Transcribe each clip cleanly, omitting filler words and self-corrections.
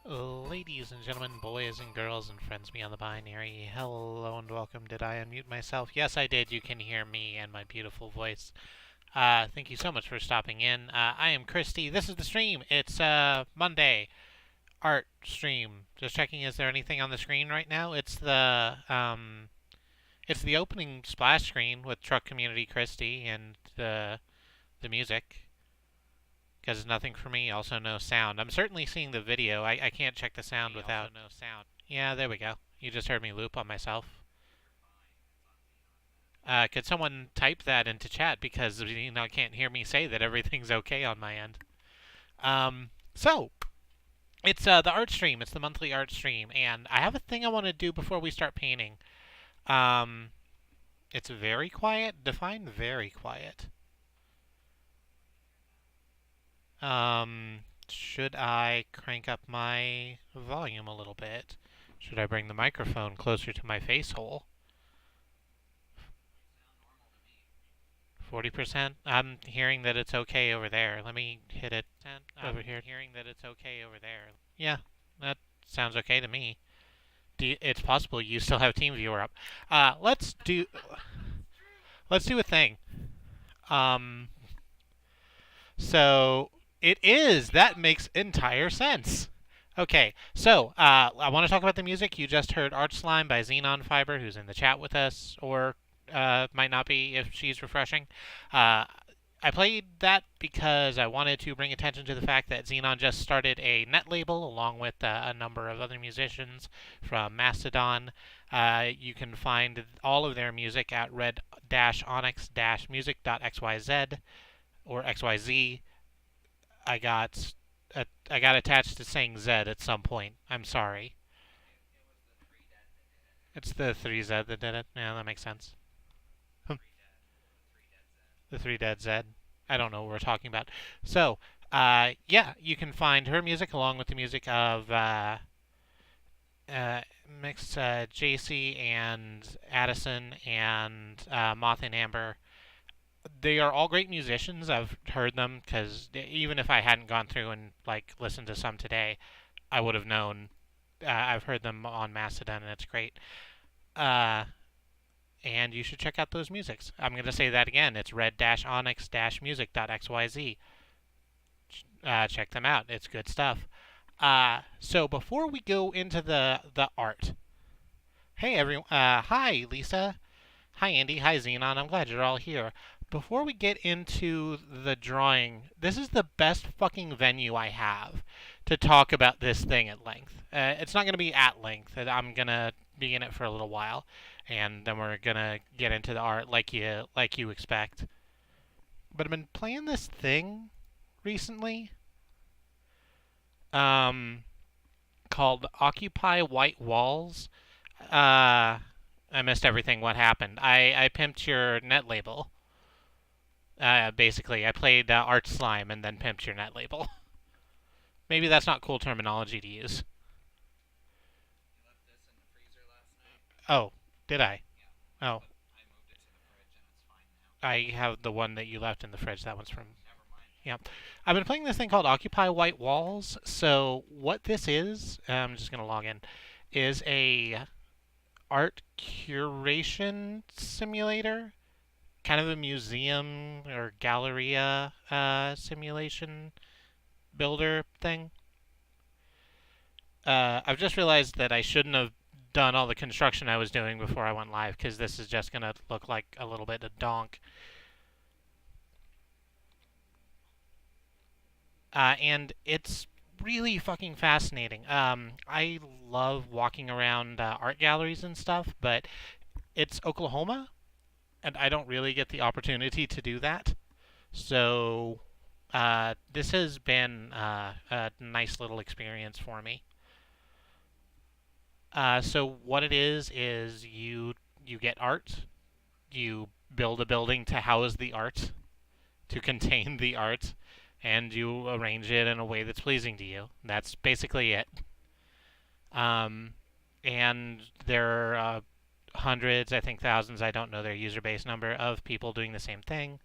Ladies and gentlemen, boys and girls, and friends beyond the binary, hello and welcome. Did I unmute myself? Yes, I did. You can hear me and my beautiful voice. Thank you so much for stopping in. I am Kristie. This is the stream. It's Monday art stream. Just checking. Is there anything on the screen right now? It's the opening splash screen with Truck Community Kristie and the music. Because it's nothing for me. Also, no sound. I'm certainly seeing the video. I can't check the sound without. No sound. Yeah, there we go. You just heard me loop on myself. Could someone type that into chat because can't hear me say that everything's okay on my end. So it's the art stream. It's the monthly art stream, and I have a thing I want to do before we start painting. Um, it's very quiet. Define very quiet. Should I crank up my volume a little bit? Should I bring the microphone closer to my face hole? 40%? I'm hearing that it's okay over there. Let me hit it over here. Hearing that it's okay over there. Yeah, that sounds okay to me. It's possible you still have TeamViewer up. Let's do a thing. Um, so it is. That makes entire sense. Okay, so I want to talk about the music. You just heard Art Slime by Xenon Fiber, who's in the chat with us, or might not be if she's refreshing. I played that because I wanted to bring attention to the fact that Xenon just started a net label along with a number of other musicians from Mastodon. You can find all of their music at red-onyx-music.xyz or XYZ. I got I got attached to saying Z at some point. I'm sorry. It's the 3Z that did it. Yeah, that makes sense. The 3 Dead Z. I don't know what we're talking about. So, yeah, you can find her music along with the music of Mix JC and Addison and Moth and Amber. They are all great musicians. I've heard them because even if I hadn't gone through and listened to some today, I would have known. I've heard them on Mastodon, and it's great. Uh, and you should check out those musics. I'm going to say that again. It's red-onyx-music.xyz. Check them out. It's good stuff. So before we go into the art, hey everyone. Hi Lisa. Hi Andy. Hi Xenon. I'm glad you're all here. Before we get into the drawing, this is the best fucking venue I have to talk about this thing at length. It's not going to be at length. I'm going to be in it for a little while, and then we're going to get into the art like you expect. But I've been playing this thing recently called Occupy White Walls. I missed everything. What happened? I pimped your net label. Basically, I played Art Slime and then pimped your net label. Maybe that's not cool terminology to use. Oh, did I? Oh. I have the one that you left in the fridge. That one's from. Yeah. I've been playing this thing called Occupy White Walls. So what this is, I'm just going to log in, is a art curation simulator, kind of a museum or galleria simulation builder thing. I've just realized that I shouldn't have done all the construction I was doing before I went live because this is just going to look like a little bit of donk. And it's really fucking fascinating. I love walking around art galleries and stuff, but it's Oklahoma, and I don't really get the opportunity to do that. So this has been a nice little experience for me. So what it is you get art, you build a building to house the art, to contain the art, and you arrange it in a way that's pleasing to you. That's basically it. And there are hundreds, I think thousands, I don't know their user base number, of people doing the same thing.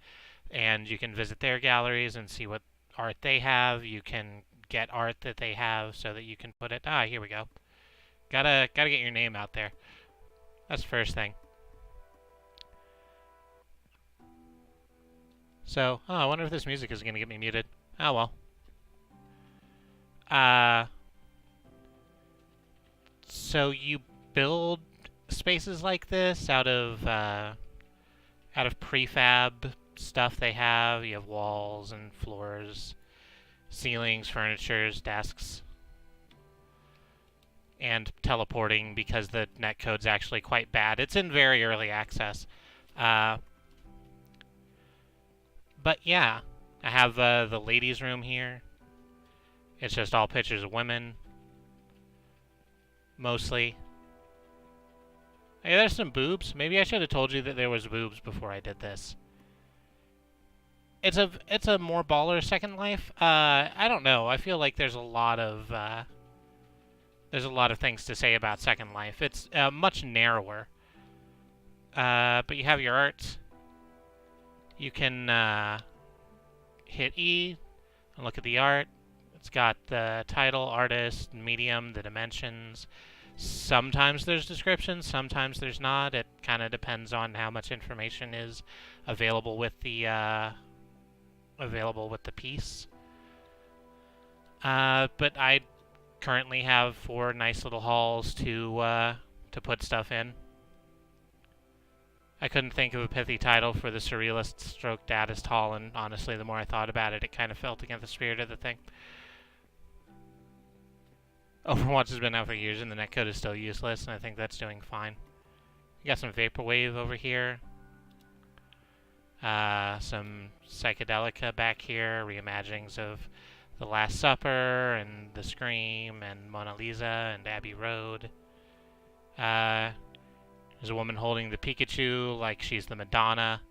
And you can visit their galleries and see what art they have. You can get art that they have so that you can put it. Ah, here we go. Gotta get your name out there. That's the first thing. So, oh, I wonder if this music is gonna get me muted. Oh well. So you build spaces like this out of prefab stuff they have. You have walls and floors, ceilings, furnitures, desks, and teleporting because the netcode's actually quite bad. It's in very early access. But yeah, I have the ladies' room here. It's just all pictures of women, mostly. Hey, there's some boobs. Maybe I should have told you that there was boobs before I did this. It's a more baller Second Life. I don't know. I feel like there's a lot of things to say about Second Life. It's much narrower. But you have your art. You can hit E and look at the art. It's got the title, artist, medium, the dimensions. Sometimes there's descriptions, sometimes there's not. It kind of depends on how much information is available with the piece. But I currently have 4 nice little halls to put stuff in. I couldn't think of a pithy title for the surrealist stroke dadist hall, and honestly, the more I thought about it, it kind of felt against the spirit of the thing. Overwatch has been out for years, and the netcode is still useless, and I think that's doing fine. You got some Vaporwave over here. Some Psychedelica back here, reimaginings of The Last Supper, and The Scream, and Mona Lisa, and Abbey Road. There's a woman holding the Pikachu like she's the Madonna.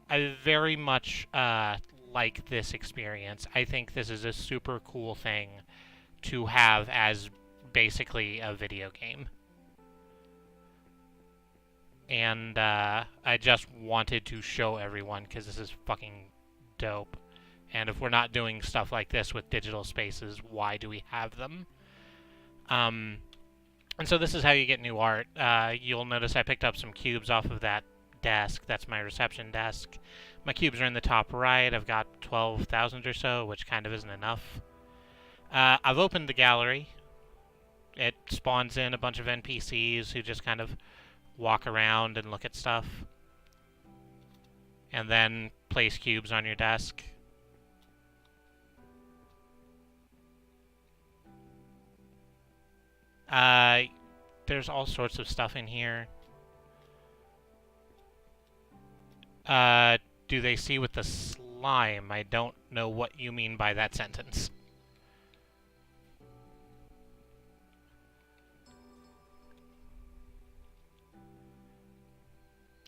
I very much like this experience. I think this is a super cool thing to have as basically a video game. And I just wanted to show everyone because this is fucking dope. And if we're not doing stuff like this with digital spaces, why do we have them? And so this is how you get new art. You'll notice I picked up some cubes off of that desk. That's my reception desk. My cubes are in the top right. I've got 12,000 or so, which kind of isn't enough. I've opened the gallery. It spawns in a bunch of NPCs who just kind of walk around and look at stuff. And then place cubes on your desk. There's all sorts of stuff in here. Do they see with the slime? I don't know what you mean by that sentence.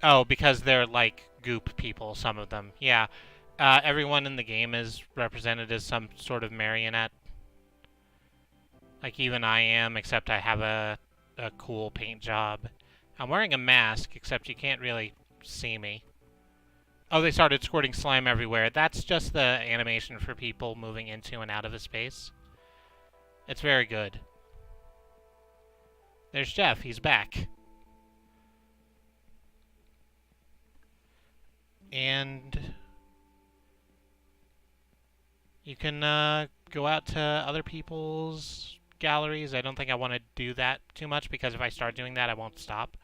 Oh, because they're like goop people, some of them. Yeah. Everyone in the game is represented as some sort of marionette. Like even I am, except I have a cool paint job. I'm wearing a mask, except you can't really see me. Oh, they started squirting slime everywhere. That's just the animation for people moving into and out of a space. It's very good. There's Jeff. He's back. And you can go out to other people's galleries. I don't think I want to do that too much because if I start doing that, I won't stop.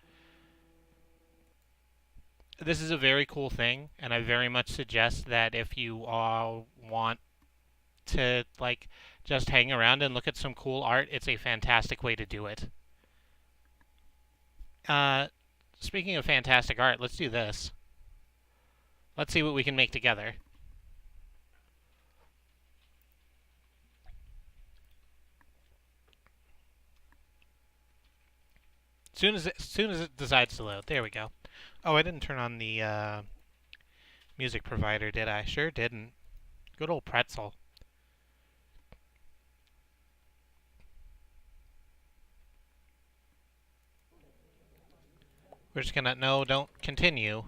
This is a very cool thing, and I very much suggest that if you all want to like just hang around and look at some cool art, it's a fantastic way to do it. Speaking of fantastic art, let's do this. Let's see what we can make together. As soon as it decides to load. There we go. Oh, I didn't turn on the music provider, did I? Sure didn't. Good old pretzel. We're just gonna... No, don't continue.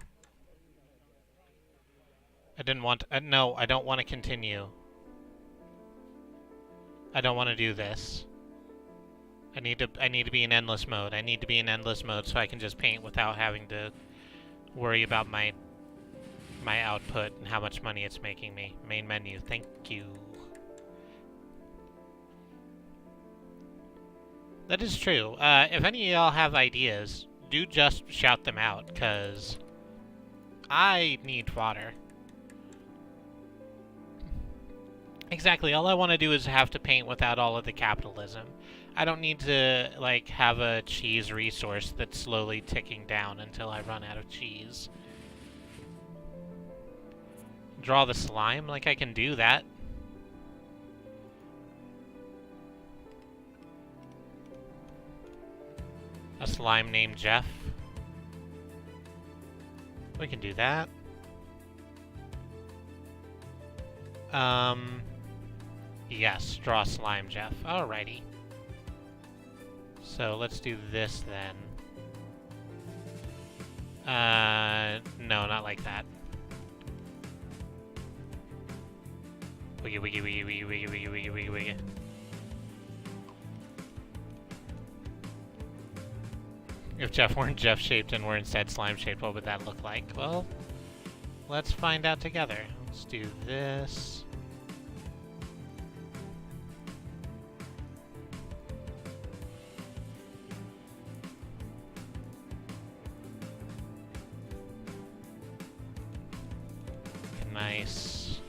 I didn't want to, no, I don't want to continue. I don't want to do this. I need to be in endless mode. I need to be in endless mode so I can just paint without having to worry about my output and how much money it's making me. Main menu, thank you. That is true. If any of y'all have ideas, do just shout them out, because I need water. Exactly, all I want to do is have to paint without all of the capitalism. I don't need to, like, have a cheese resource that's slowly ticking down until I run out of cheese. Draw the slime? Like, I can do that. A slime named Jeff. We can do that. Yes, draw slime, Jeff. Alrighty. So let's do this then. No, not like that. Wiggy, wiggy, wiggy, wiggy, wiggy, wiggy, wiggy, wiggy, wiggy. If Jeff weren't Jeff-shaped and were instead slime-shaped, what would that look like? Well, let's find out together. Let's do this. Nice.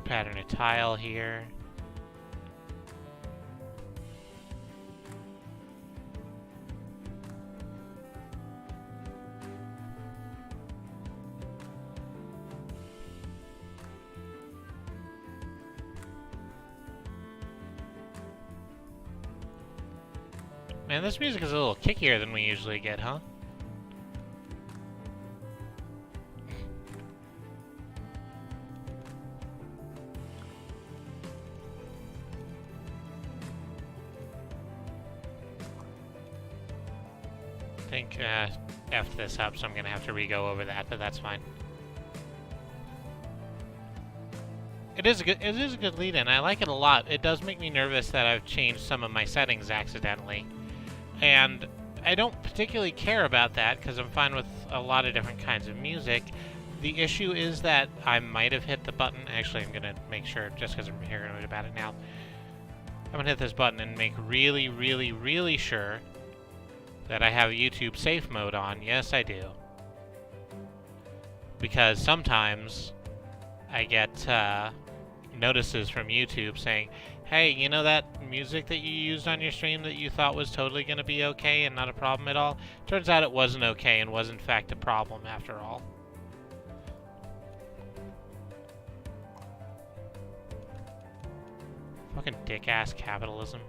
Pattern a tile here. Man, this music is a little kickier than we usually get, huh? I think F this up, so I'm gonna have to re-go over that, but that's fine. It is a good lead-in. I like it a lot. It does make me nervous that I've changed some of my settings accidentally. And I don't particularly care about that because I'm fine with a lot of different kinds of music. The issue is that I might have hit the button. Actually, I'm going to make sure, just because I'm hearing about it now. I'm going to hit this button and make really, really, really sure that I have YouTube safe mode on. Yes, I do. Because sometimes I get notices from YouTube saying, hey, you know that music that you used on your stream that you thought was totally going to be okay and not a problem at all? Turns out it wasn't okay and was in fact a problem after all. Fucking dick-ass capitalism.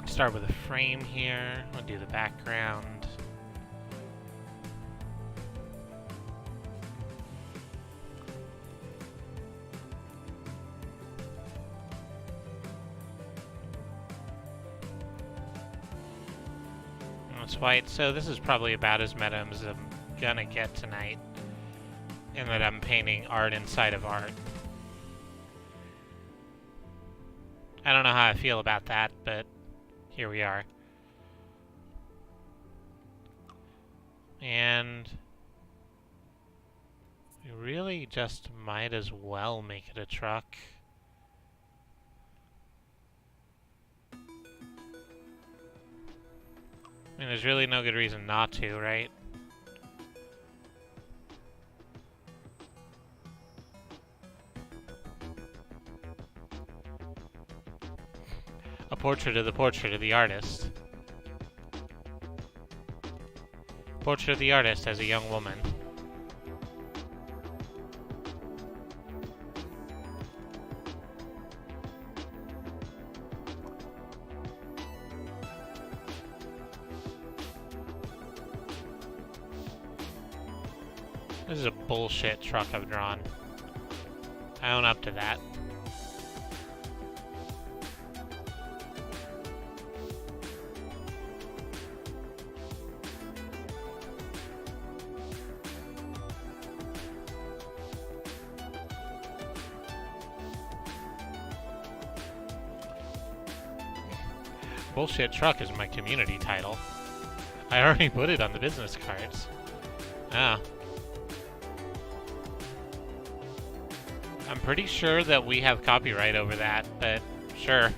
Start with a frame here. We'll do the background. It's white, so this is probably about as meta as I'm gonna get tonight. In that I'm painting art inside of art. I don't know how I feel about that, but here we are. And we really just might as well make it a truck. I mean, there's really no good reason not to, right? A portrait of the artist. Portrait of the artist as a young woman. This is a bullshit truck I've drawn. I own up to that. Bullshit truck is my community title. I already put it on the business cards. Oh. I'm pretty sure that we have copyright over that, but sure.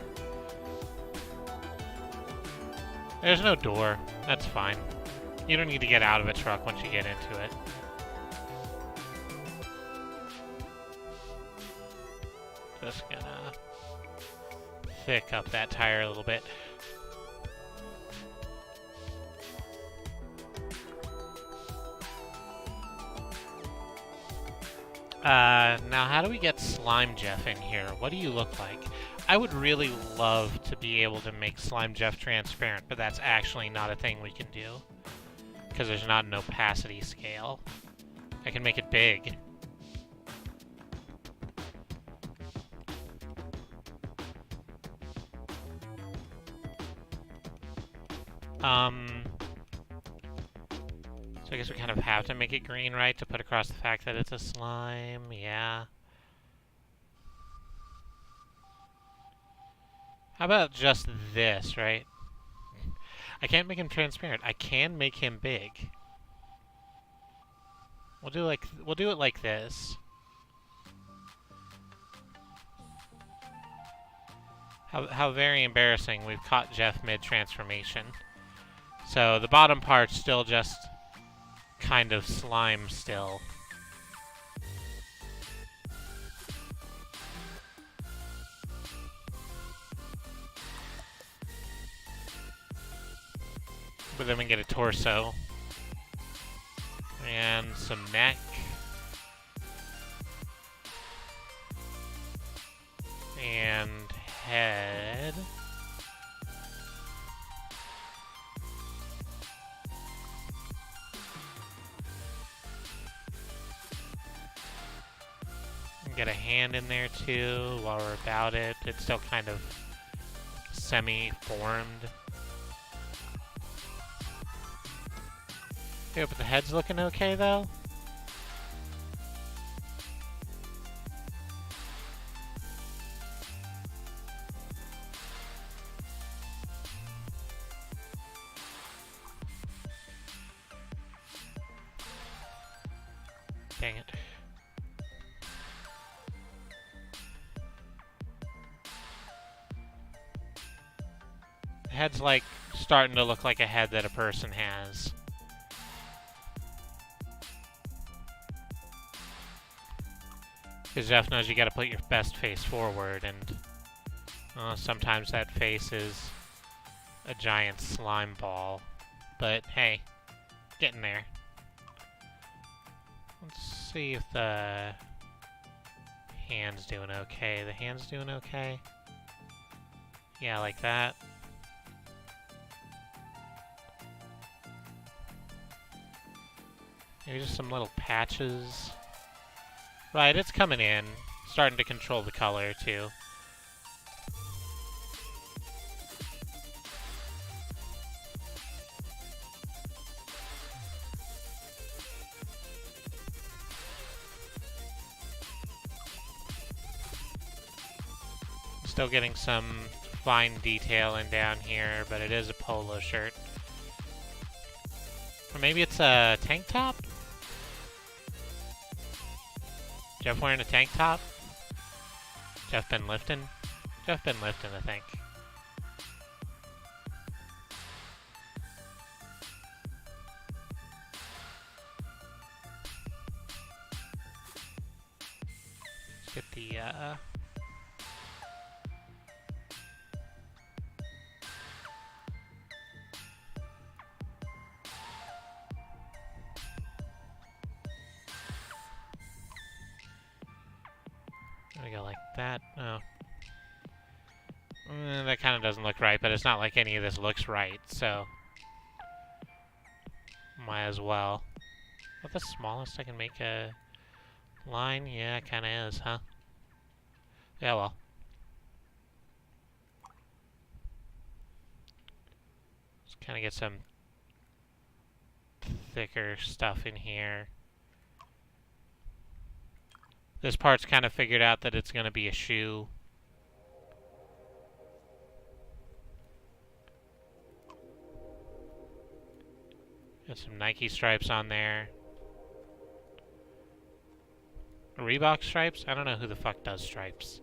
There's no door. That's fine. You don't need to get out of a truck once you get into it. Just gonna thick up that tire a little bit. Now how do we get Slime Jeff in here? What do you look like? I would really love to be able to make Slime Jeff transparent, but that's actually not a thing we can do. Because there's not an opacity scale. I can make it big. So I guess we kind of have to make it green, right? To put across the fact that it's a slime, yeah. How about just this, right? I can't make him transparent. I can make him big. We'll do it like this. How very embarrassing. We've caught Jeff mid-transformation. So the bottom part's still just kind of slime still. But then we get a torso. And some neck. And head. Get a hand in there too while we're about it. It's still kind of semi-formed. Yeah, but the head's looking okay though. Dang it. The head's like starting to look like a head that a person has. Because Jeff knows you gotta put your best face forward, and sometimes that face is a giant slime ball. But hey, getting there. Let's see if the hand's doing okay. The hand's doing okay? Yeah, like that. Maybe just some little patches. Right, it's coming in. Starting to control the color, too. Still getting some fine detailing down here, but it is a polo shirt. Or maybe it's a tank top? Jeff wearing a tank top? Jeff been lifting? Jeff been lifting, I think. Let's get the, There we go, like that. Oh. That kind of doesn't look right, but it's not like any of this looks right, so might as well. What the smallest I can make a line? Yeah, it kind of is, huh? Yeah, well. Just kind of get some thicker stuff in here. This part's kind of figured out that it's going to be a shoe. Got some Nike stripes on there. Reebok stripes? I don't know who the fuck does stripes.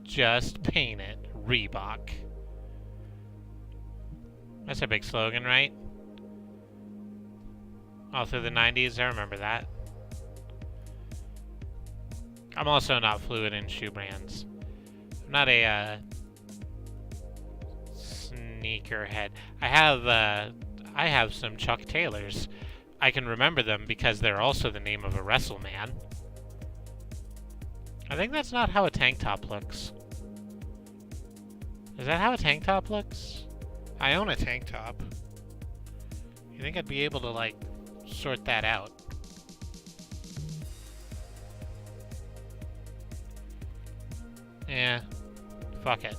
Just paint it. Reebok. That's a big slogan, right? All through the 90s, I remember that. I'm also not fluid in shoe brands. I'm not a sneakerhead. I have some Chuck Taylors. I can remember them because they're also the name of a WrestleMan. I think that's not how a tank top looks. Is that how a tank top looks? I own a tank top. You think I'd be able to, like, sort that out? Yeah. Fuck it.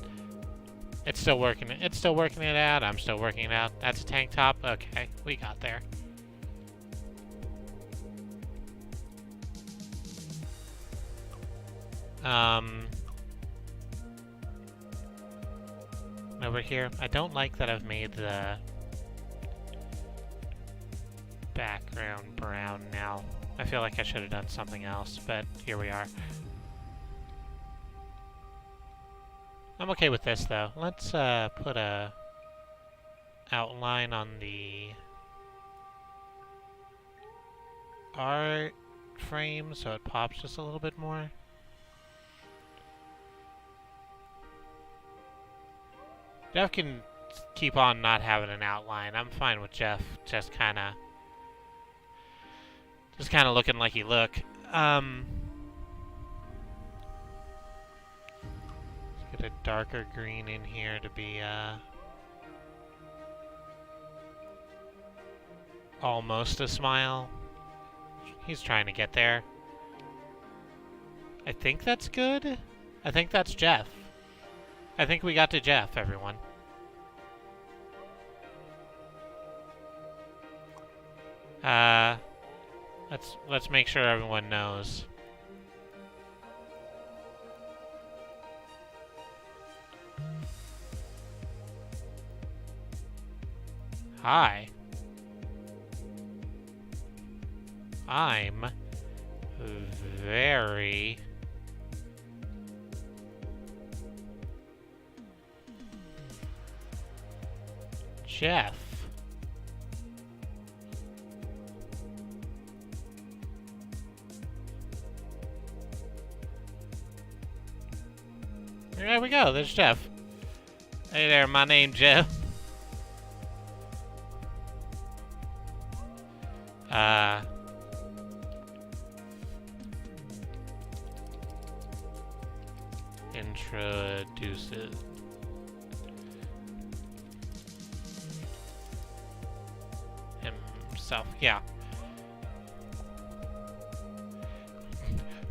It's still working. It's still working it out. I'm still working it out. That's a tank top. Okay, we got there. Over here, I don't like that I've made the background brown now. I feel like I should have done something else, but here we are. I'm okay with this, though. Let's put a outline on the art frame so it pops just a little bit more. Jeff can keep on not having an outline. I'm fine with Jeff just kind of looking like he look. Let's get a darker green in here to be almost a smile. He's trying to get there. I think that's good. I think that's Jeff. I think we got to Jeff, everyone. Let's make sure everyone knows. Hi. I'm very Jeff. There we go, there's Jeff. Hey there, my name's Jeff. Introduces himself. Yeah.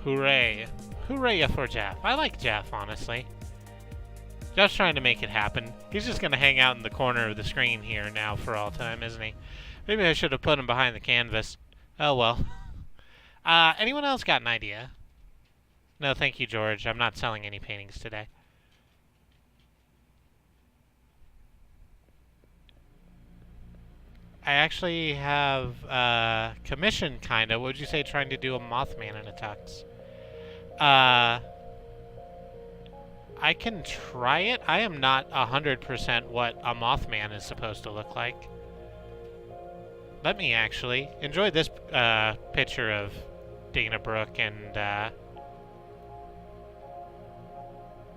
Hooray. Hooray for Jeff. I like Jeff, honestly. Jeff's trying to make it happen. He's just going to hang out in the corner of the screen here now for all time, isn't he? Maybe I should have put him behind the canvas. Oh, well. Anyone else got an idea? No, thank you, George. I'm not selling any paintings today. I actually have commission, kind of. What would you say trying to do a Mothman in a tux? I can try it. I am not 100% what a Mothman is supposed to look like. Let me actually enjoy this picture of Dana Brooke and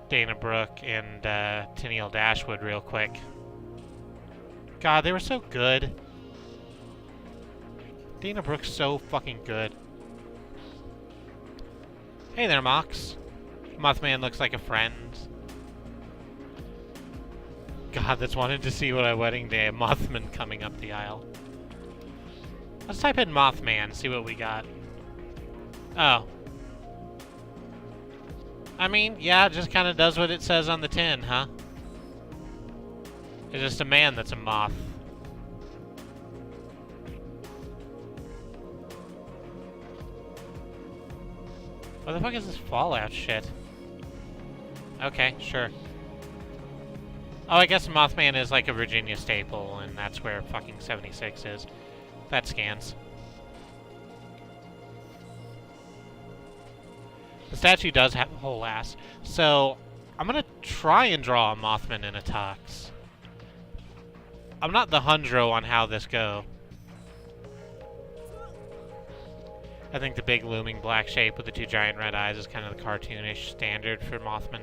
Tennille Dashwood real quick. God, they were so good. Dana Brooke's so fucking good. Hey there, Mox. Mothman looks like a friend. God that's wanted to see what our wedding day, a Mothman coming up the aisle. Let's type in Mothman, see what we got. Oh. I mean, yeah, it just kind of does what it says on the tin, huh? It's just a man that's a moth. What the fuck is this Fallout shit? Okay, sure. Oh, I guess Mothman is like a Virginia staple, and that's where fucking 76 is. That scans. The statue does have a whole ass. So, I'm gonna try and draw a Mothman in a tux. I'm not the hundro on how this go. I think the big looming black shape with the two giant red eyes is kind of the cartoonish standard for Mothman.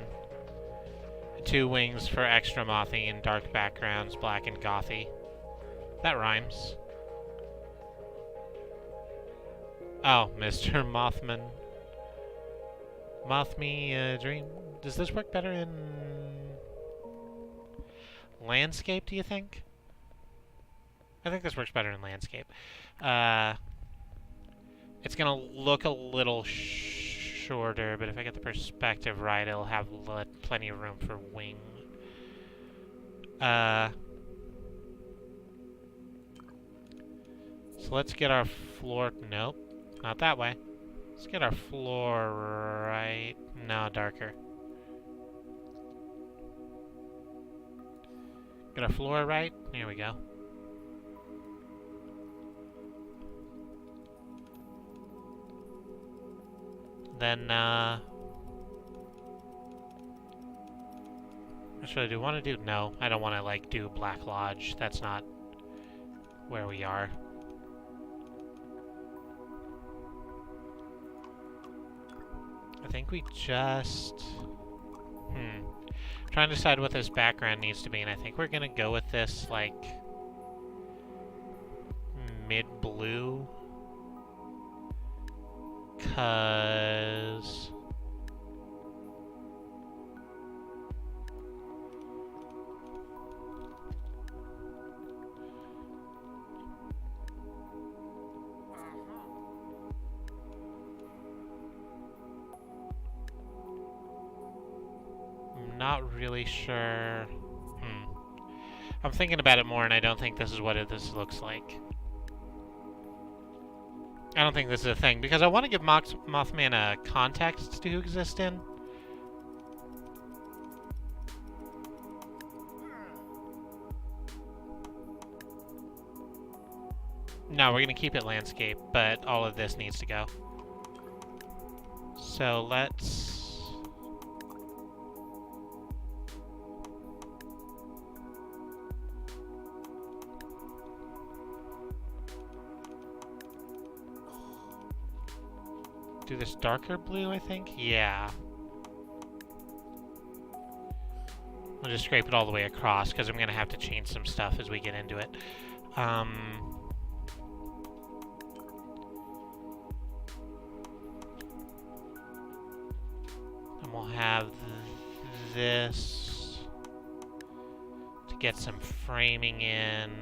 Two wings for extra mothy and dark backgrounds, black and gothy. That rhymes. Oh, Mr. Mothman. Moth me a dream. Does this work better in landscape, do you think? I think this works better in landscape. It's gonna look a little shorter, but if I get the perspective right, it'll have plenty of room for wing. So let's get our floor... Nope, not that way. Let's get our floor right... No, darker. Get our floor right. There we go. Then, what should I do? Want to do? No, I don't want to, like, do Black Lodge. That's not where we are. I think we just... Trying to decide what this background needs to be, and I think we're gonna go with this, like, mid-blue. 'Cause... I'm not really sure. I'm thinking about it more, and I don't think this is what this looks like. I don't think this is a thing, because I want to give Mothman a context to exist in. No, we're going to keep it landscape, but all of this needs to go. So let's... do this darker blue, I think? Yeah. I'll just scrape it all the way across, because I'm going to have to change some stuff as we get into it. And we'll have this to get some framing in.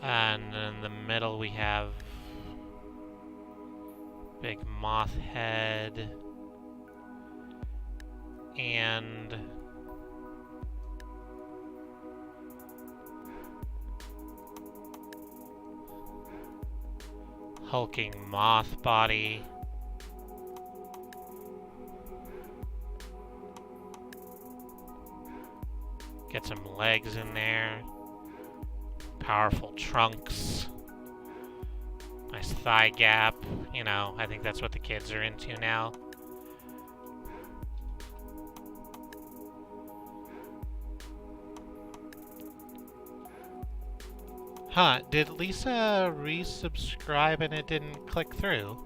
And in the middle we have big moth head and hulking moth body. Get some legs in there. Powerful trunks. Nice thigh gap. You know, I think that's what the kids are into now. Huh, did Lisa resubscribe and it didn't click through?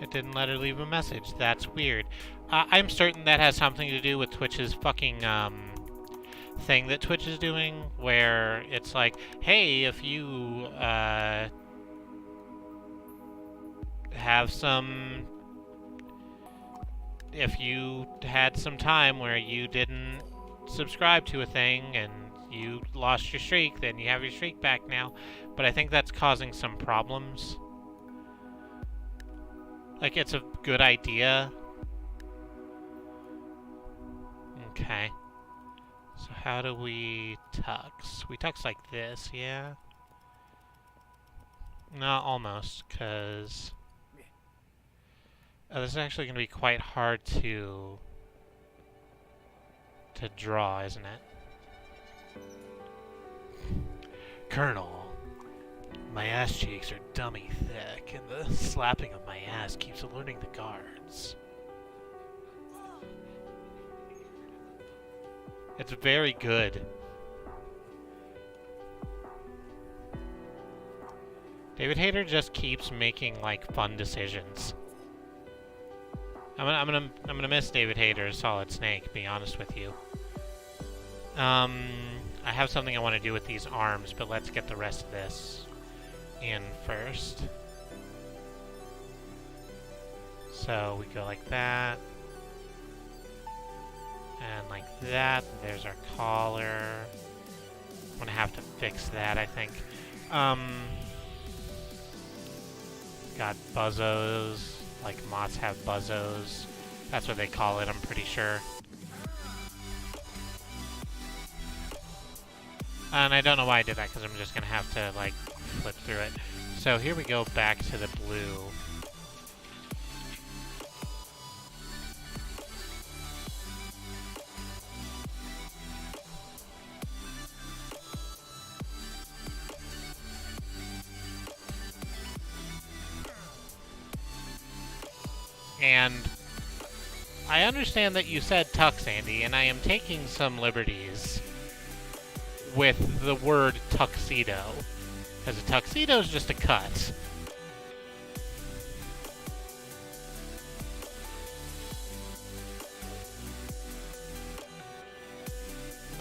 It didn't let her leave a message. That's weird. I'm certain that has something to do with Twitch's fucking, thing that Twitch is doing, where it's like, hey, if you have some... If you had some time where you didn't subscribe to a thing and you lost your streak, then you have your streak back now. But I think that's causing some problems. Like, it's a good idea. Okay. So how do we tux? We tux like this, yeah? No, almost, because... this is actually going to be quite hard to draw, isn't it? Colonel, my ass cheeks are dummy thick, and the slapping of my ass keeps alerting the guards. It's very good. David Hayter just keeps making, like, fun decisions. I'm gonna miss David Hayter's Solid Snake, be honest with you. I have something I want to do with these arms, but let's get the rest of this in first. So we go like that. And like that. There's our collar. I'm gonna have to fix that, I think. Got buzzos. Like moths have buzzos. That's what they call it, I'm pretty sure. And I don't know why I did that, because I'm just going to have to, like, flip through it. So here we go back to the blue. And I understand that you said tux, Andy, and I am taking some liberties with the word tuxedo, because a tuxedo is just a cut.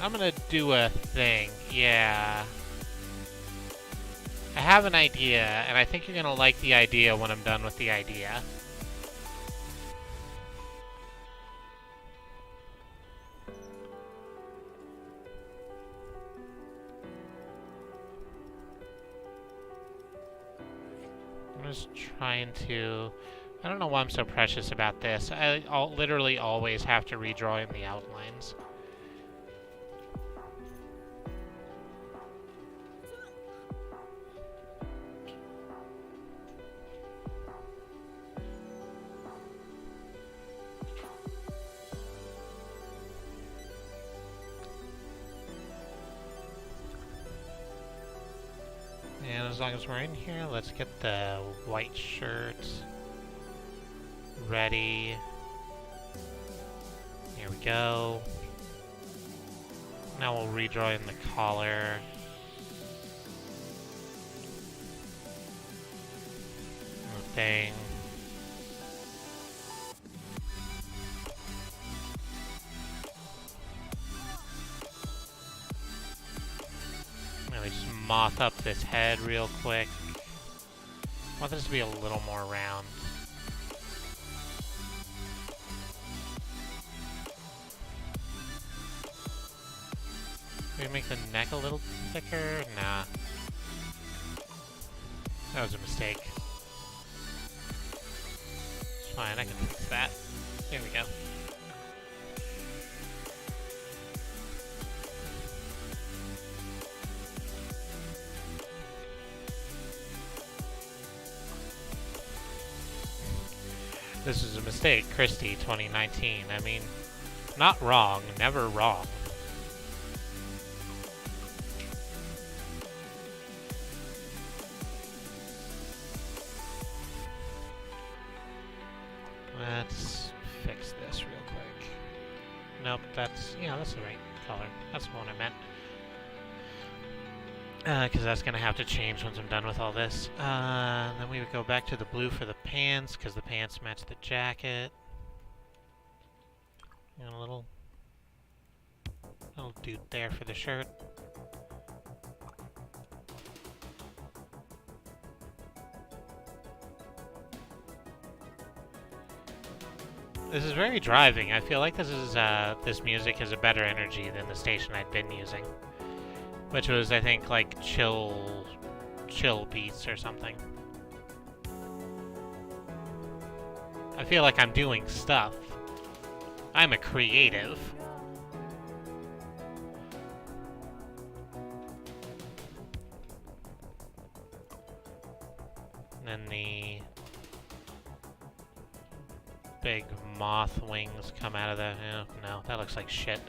I'm gonna do a thing, yeah. I have an idea, and I think you're gonna like the idea when I'm done with the idea. I'm just trying to... I don't know why I'm so precious about this. I'll literally always have to redraw in the outlines. And as long as we're in here, let's get the white shirt ready. Here we go. Now we'll redraw in the collar. And the thing. Really just moth up this head real quick. I want this to be a little more round. Maybe make the neck a little thicker? Nah. That was a mistake. It's fine, I can fix that. There we go. This is a mistake, Kristie 2019. I mean, not wrong, never wrong. Let's fix this real quick. Nope, that's, yeah, that's the right color. That's the one I meant. Because that's going to have to change once I'm done with all this. Then we would go back to the blue for the pants, because the pants match the jacket. And a little dude there for the shirt. This is very driving. I feel like this music has a better energy than the station I'd been using, which was, I think, like chill beats or something. I feel like I'm doing stuff. I'm a creative. And then the big moth wings come out of the... Oh, no, that looks like shit.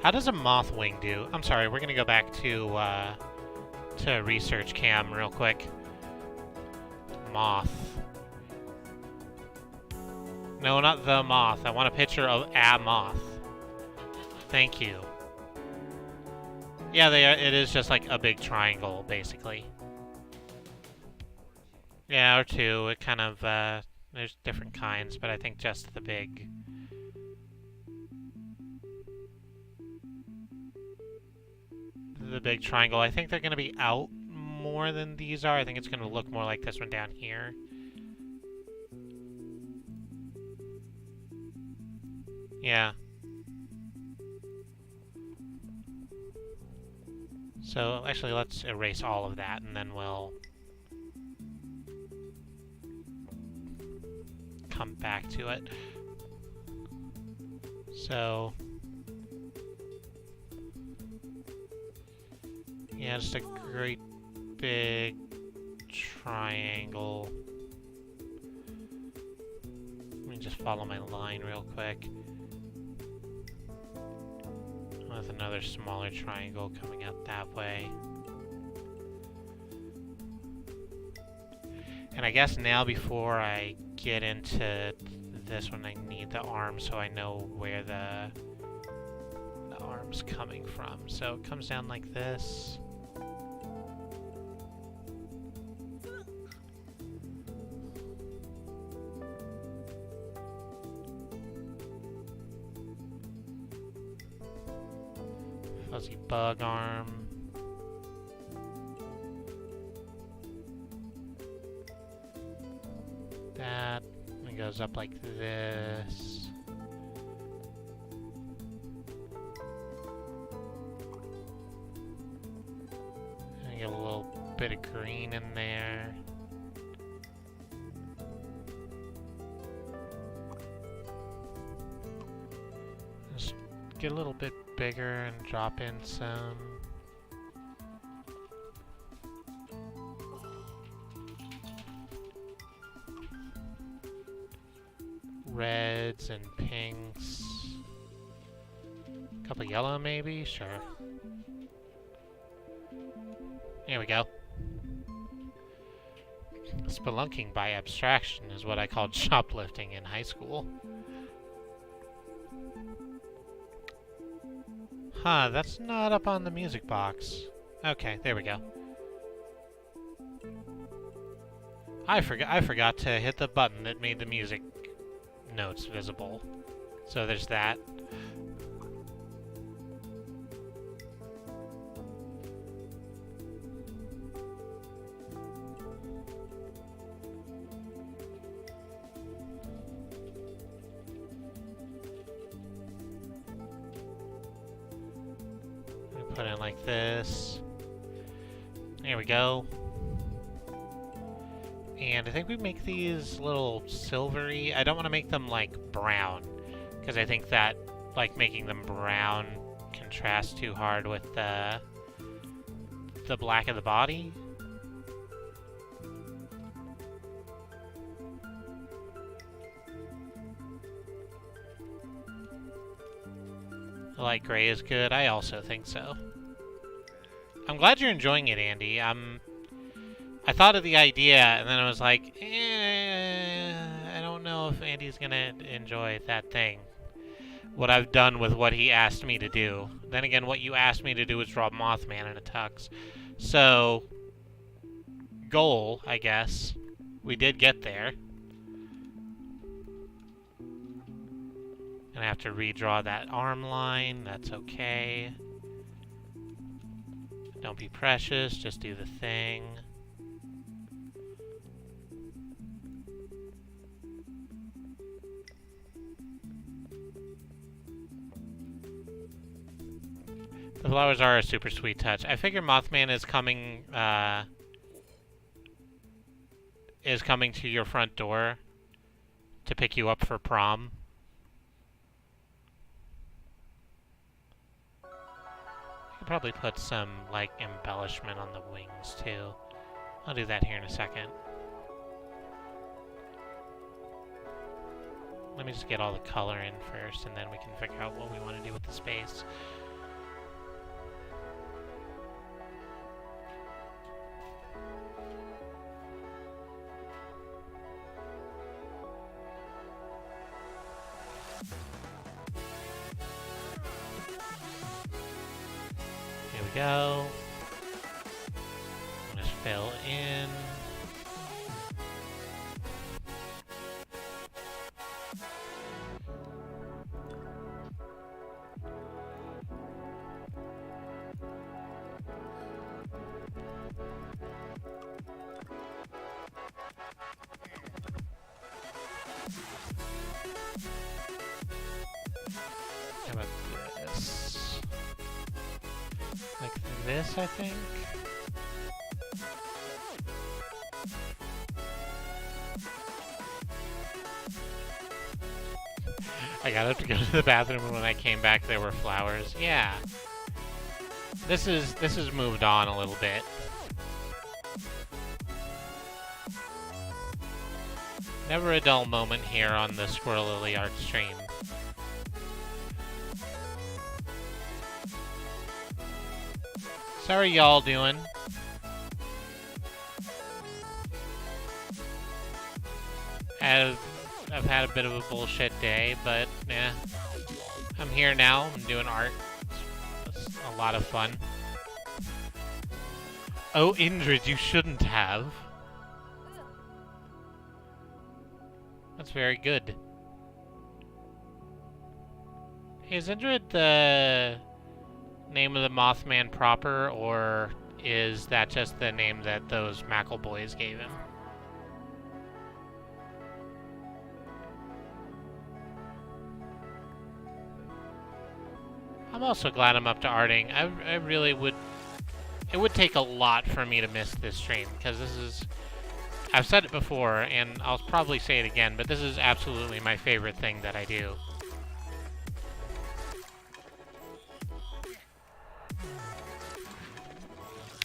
How does a moth wing do? I'm sorry, we're gonna go back to research cam real quick. Moth. No, not the moth. I want a picture of a moth. Thank you. Yeah, it is just like a big triangle, basically. Yeah, or two. It kind of, there's different kinds, but I think just the big... The big triangle. I think they're going to be out more than these are. I think it's going to look more like this one down here. Yeah. So, actually, let's erase all of that, and then we'll come back to it. So, yeah, just a great big triangle. Let me just follow my line real quick. With another smaller triangle coming out that way. And I guess now before I get into this one, I need the arm so I know where the arm's coming from. So it comes down like this. Fuzzy bug arm. That and it goes up like this. And I get a little bit of green in there. Just get a little bit bigger and drop in some. Reds and pinks. A couple yellow maybe? Sure. There we go. Spelunking by abstraction is what I called shoplifting in high school. Huh, that's not up on the music box. Okay, there we go. I forgot to hit the button that made the music notes visible. So there's that. Put it like this. There we go. And I think we make these little silvery. I don't want to make them like brown, because I think that like making them brown contrasts too hard with the black of the body. The light gray is good. I also think so. I'm glad you're enjoying it, Andy. I thought of the idea, and then I was like, I don't know if Andy's gonna enjoy that thing. What I've done with what he asked me to do. Then again, what you asked me to do was draw Mothman in a tux. So, goal, I guess. We did get there. Gonna have to redraw that arm line. That's okay. Don't be precious, just do the thing. The flowers are a super sweet touch. I figure Mothman is coming to your front door to pick you up for prom. I could probably put some, like, embellishment on the wings, too. I'll do that here in a second. Let me just get all the color in first, and then we can figure out what we want to do with the space. Here we go. I'm gonna fill in. How about this? Like this, I think? I got up to go to the bathroom, and when I came back, there were flowers. Yeah. This is moved on a little bit. Never a dull moment here on the Squirrel Lily art stream. So how are y'all doing? I've had a bit of a bullshit day, but yeah, I'm here now. I'm doing art. It's a lot of fun. Oh, Indrid, you shouldn't have. That's very good. Is Indrid the name of the Mothman proper, or is that just the name that those Mackle boys gave him? I'm also glad I'm up to arting. I really would... It would take a lot for me to miss this stream, because this is... I've said it before, and I'll probably say it again, but this is absolutely my favorite thing that I do.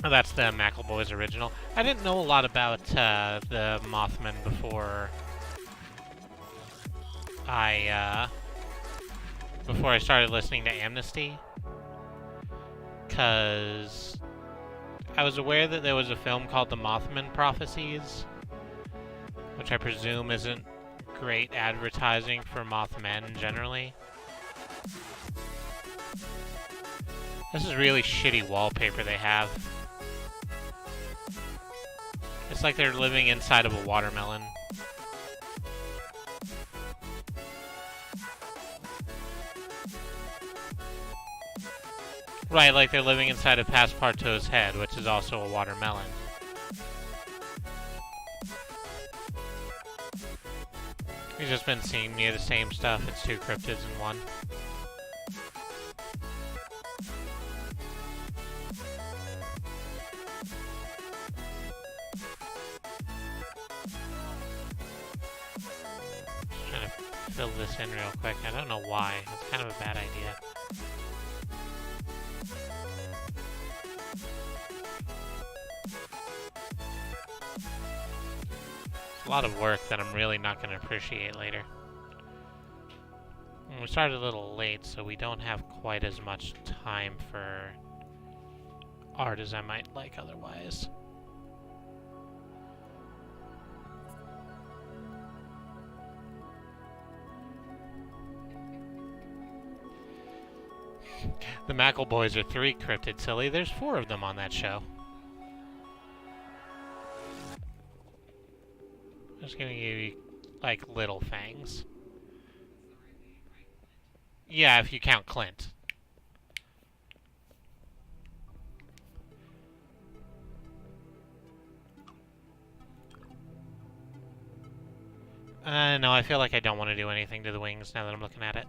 Oh, that's the Mackle Boys original. I didn't know a lot about the Mothman before I started listening to Amnesty, because I was aware that there was a film called The Mothman Prophecies, which I presume isn't great advertising for Mothmen generally. This is really shitty wallpaper they have. It's like they're living inside of a watermelon. Right, like they're living inside of Passepartout's head, which is also a watermelon. We've just been seeing near the same stuff. It's two cryptids in one. Just trying to fill this in real quick. I don't know why. It's kind of a bad idea. A lot of work that I'm really not going to appreciate later. And we started a little late, so we don't have quite as much time for art as I might like otherwise. The Mackle Boys are 3 cryptids, silly. There's 4 of them on that show. I'm just gonna give you, like, little fangs. Yeah, if you count Clint. No, I feel like I don't want to do anything to the wings now that I'm looking at it.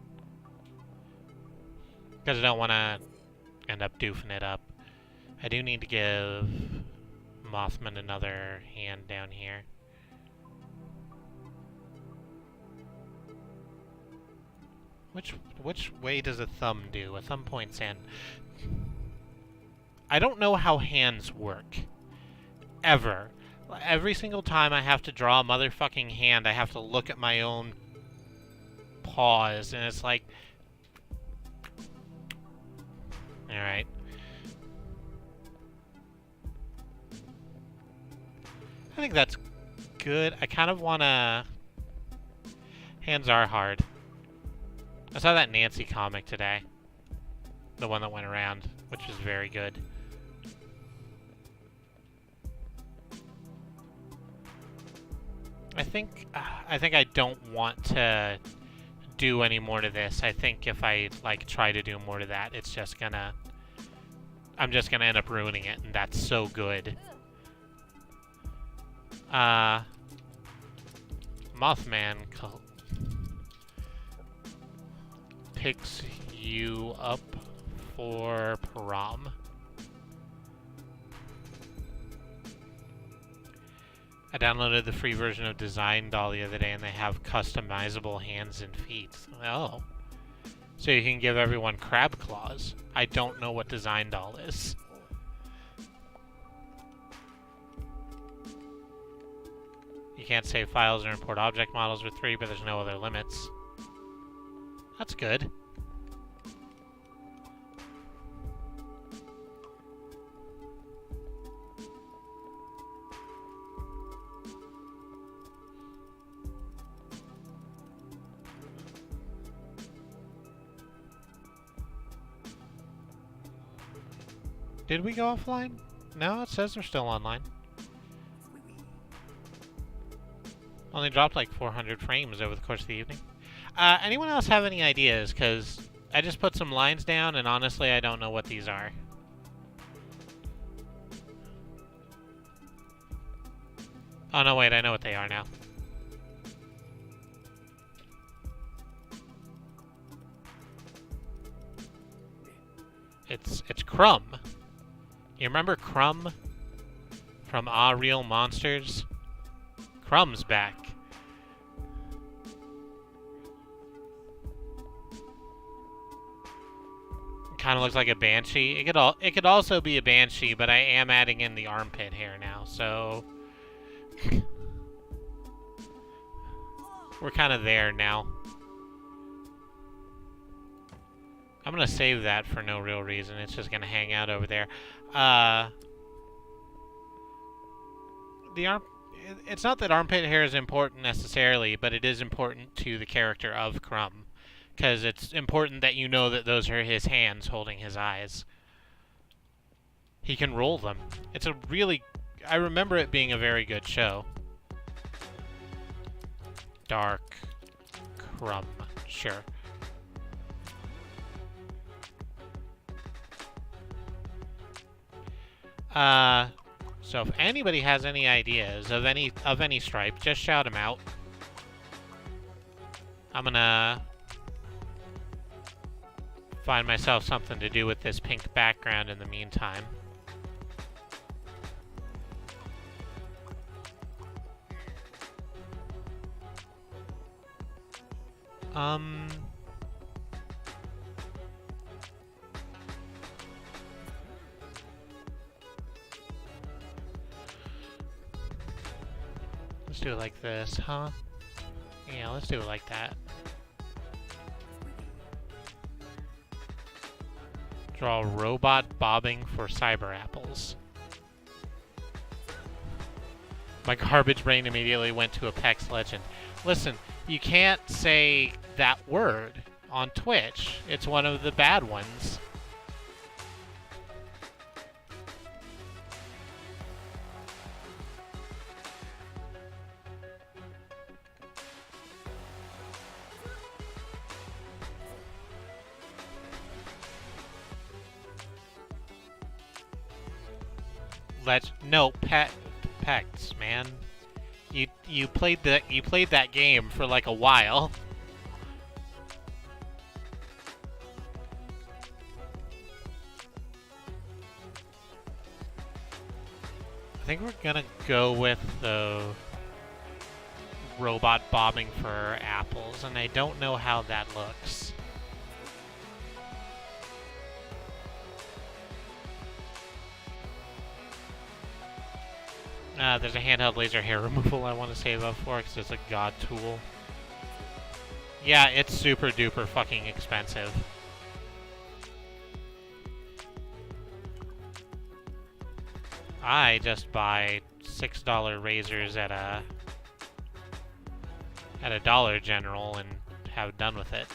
Because I don't want to end up doofing it up. I do need to give Mothman another hand down here. Which way does a thumb do? A thumb points in. I don't know how hands work. Ever. Every single time I have to draw a motherfucking hand, I have to look at my own paws, and it's like... Alright. I think that's good. I kind of want to... Hands are hard. I saw that Nancy comic today. The one that went around, which is very good. I think I don't want to do any more to this. I think if I like try to do more to that, it's just gonna... I'm just gonna end up ruining it, and that's so good. Mothman picks you up for prom. I downloaded the free version of Design Doll the other day, and they have customizable hands and feet. Oh. So you can give everyone crab claws. I don't know what Design Doll is. You can't save files or import object models with 3, but there's no other limits. That's good. Did we go offline? No, it says we're still online. Only dropped like 400 frames over the course of the evening. Anyone else have any ideas? Because I just put some lines down, and honestly, I don't know what these are. Oh, no, wait, I know what they are now. It's Crumb. You remember Crumb from Ah Real Monsters? Crumb's back. Kind of looks like a banshee. It could also be a banshee, but I am adding in the armpit hair now, so we're kind of there now. I'm gonna save that for no real reason. It's just gonna hang out over there. It's not that armpit hair is important necessarily, but it is important to the character of Crumb, because it's important that you know that those are his hands holding his eyes. He can roll them. It's a really... I remember it being a very good show. Dark Crumb. Sure. So if anybody has any ideas of any stripe, just shout them out. I'm gonna find myself something to do with this pink background in the meantime. Let's do it like this, huh? Yeah, let's do it like that. Draw a robot bobbing for cyber apples. My garbage brain immediately went to Apex Legend. Listen, you can't say that word on Twitch. It's one of the bad ones. No, Pecs, man. You played that game for like a while. I think we're gonna go with the robot bombing for apples, and I don't know how that looks. There's a handheld laser hair removal I want to save up for because it's a god tool. Yeah, it's super duper fucking expensive. I just buy $6 razors at a Dollar General and have done with it.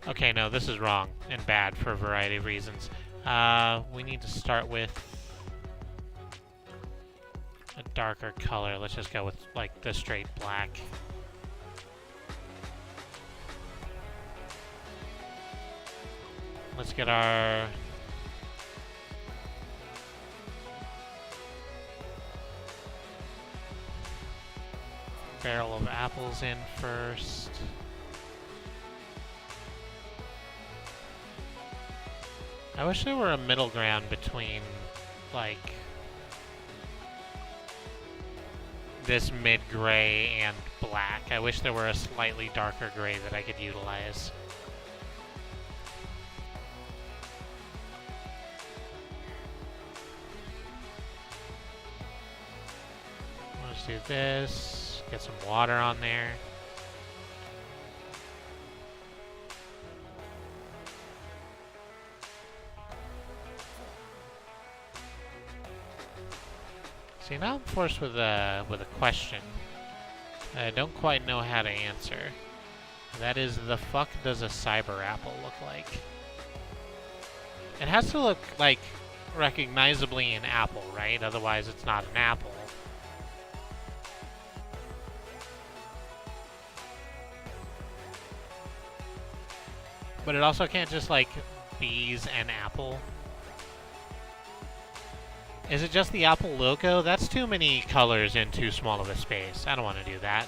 Okay, no, this is wrong and bad for a variety of reasons. We need to start with a darker color. Let's just go with, like, the straight black. Let's get our... barrel of apples in first. I wish there were a middle ground between, like, this mid-gray and black. I wish there were a slightly darker gray that I could utilize. Let's do this. Get some water on there. See, now I'm forced with a question I don't quite know how to answer. That is, the fuck does a cyber apple look like? It has to look, like, recognizably an apple, right? Otherwise it's not an apple. But it also can't just, like, be an apple. Is it just the Apple logo? That's too many colors in too small of a space. I don't want to do that.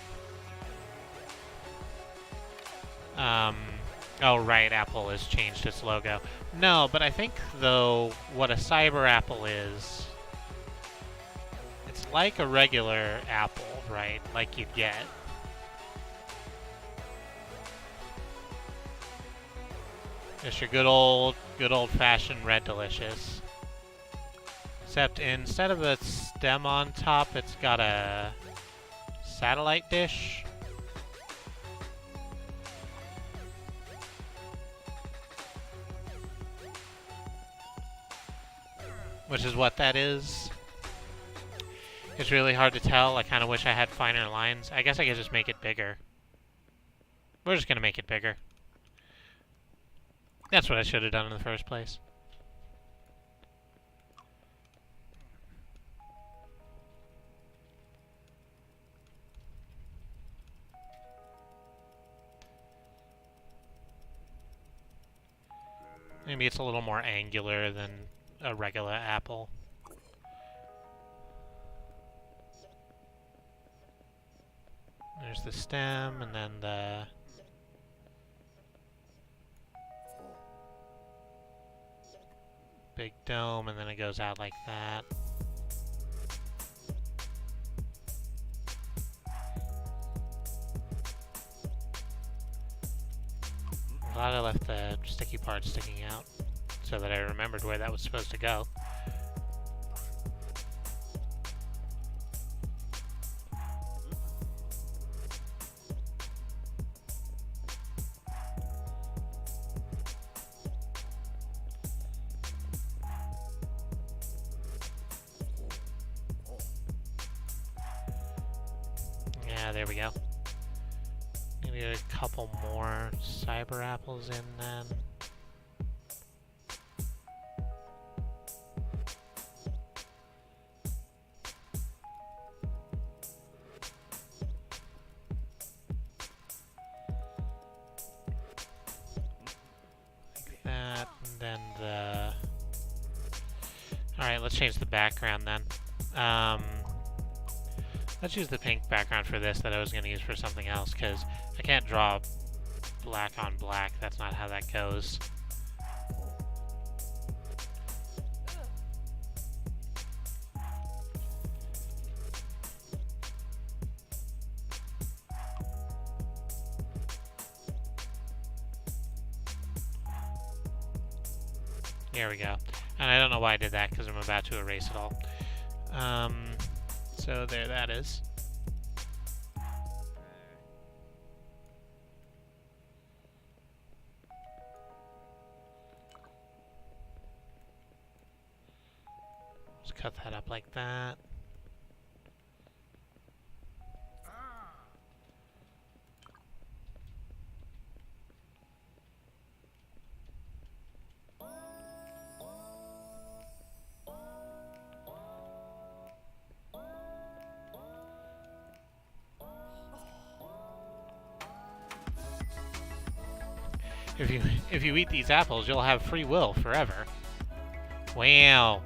Oh right, Apple has changed its logo. No, but I think, though, what a cyber apple is, it's like a regular apple, right? Like you'd get. It's your good old-fashioned Red Delicious. Except instead of a stem on top, it's got a satellite dish. Which is what that is. It's really hard to tell. I kind of wish I had finer lines. I guess I could just make it bigger. We're just going to make it bigger. That's what I should have done in the first place. Maybe it's a little more angular than a regular apple. There's the stem, and then the... big dome, and then it goes out like that. I'm glad I left the sticky part sticking out so that I remembered where that was supposed to go. Yeah, there we go. Maybe a couple more cyber apples in then. Alright, let's change the background then. Let's use the pink background for this that I was going to use for something else, because I can't draw black on black. That's not how that goes. There we go. And I don't know why I did that, because I'm about to erase it all. So there that is. Just cut that up like that. If you eat these apples, you'll have free will forever. Wow.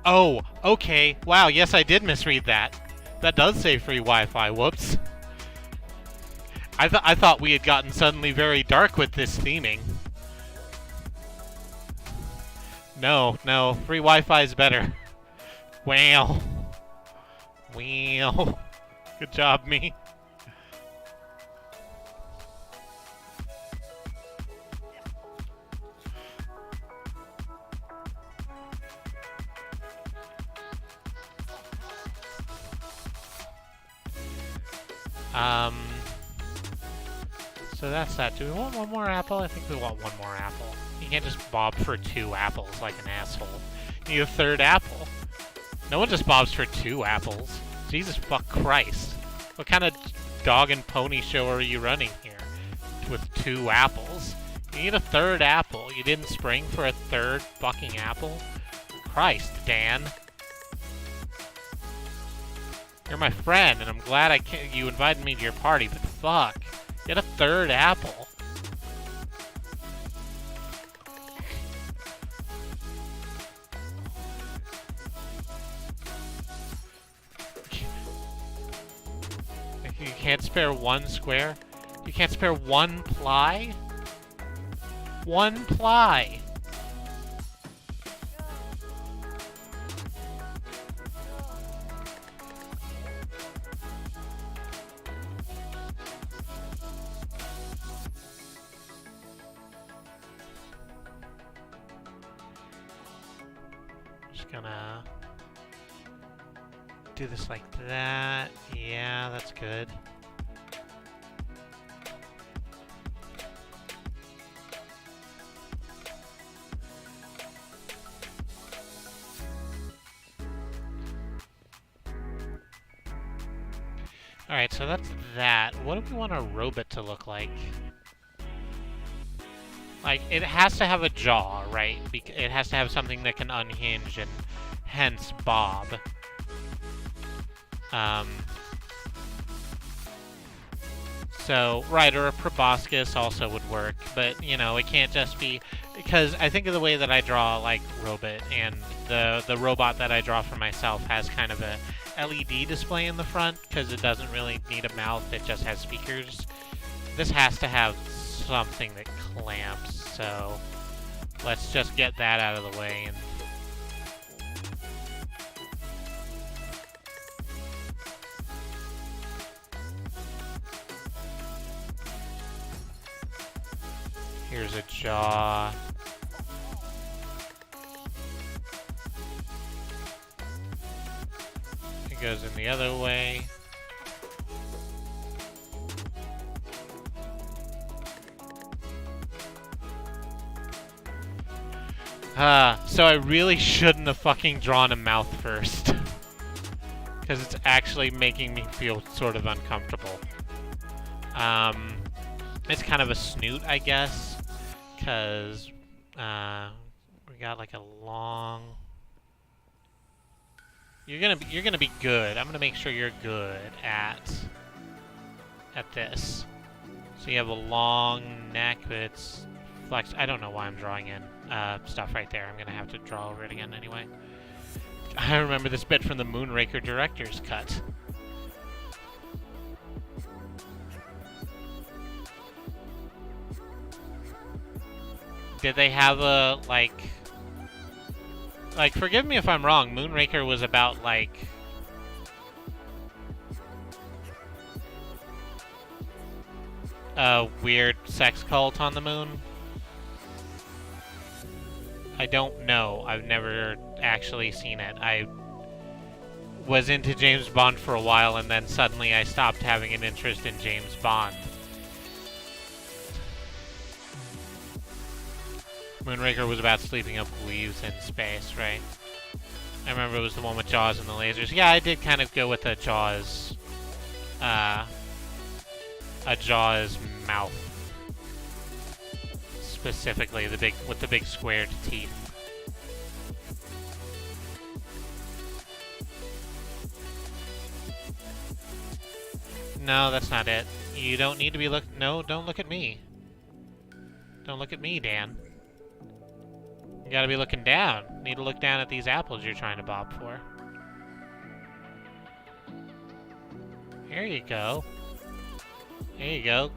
Oh, okay. Wow, yes, I did misread that. That does say free Wi-Fi. Whoops. I thought we had gotten suddenly very dark with this theming. No, no. Free Wi-Fi is better. Wow. Wow. Good job, me. So that's that. Do we want one more apple? I think we want one more apple. You can't just bob for 2 apples like an asshole. You need a 3rd apple. No one just bobs for 2 apples. Jesus fuck Christ. What kind of dog and pony show are you running here? With 2 apples? You need a 3rd apple. You didn't spring for a 3rd fucking apple? Christ, Dan. You're my friend, and I'm glad you invited me to your party, but fuck. Get a 3rd apple. You can't spare 1 square? You can't spare 1 ply? 1 ply! Gonna do this like that. Yeah, that's good. Alright, so that's that. What do we want our robot to look like? Like, it has to have a jaw, right? It has to have something that can unhinge and hence bob. So, right, or a proboscis also would work, but, you know, it can't just be... Because I think of the way that I draw, like, robot, and the robot that I draw for myself has kind of a LED display in the front, because it doesn't really need a mouth, it just has speakers. This has to have something that clamps, so let's just get that out of the way. And here's a jaw. It goes in the other way. So I really shouldn't have fucking drawn a mouth first. Because it's actually making me feel sort of uncomfortable. It's kind of a snoot, I guess. Because, we got like a long... You're gonna be good. I'm gonna make sure you're good at this. So you have a long neck, but it's flexed. I don't know why I'm drawing in. stuff right there. I'm gonna have to draw over it again anyway. I remember this bit from the Moonraker director's cut. Did they have a, like, forgive me if I'm wrong, Moonraker was about, like, a weird sex cult on the moon? I don't know. I've never actually seen it. I was into James Bond for a while, and then suddenly I stopped having an interest in James Bond. Moonraker was about sleeping up leaves in space, right? I remember it was the one with Jaws and the lasers. Yeah, I did kind of go with a Jaws mouth. Specifically, with the big squared teeth. No, that's not it. You don't need to be No, don't look at me. Don't look at me, Dan. You gotta be looking down. You need to look down at these apples you're trying to bob for. There you go. There you go.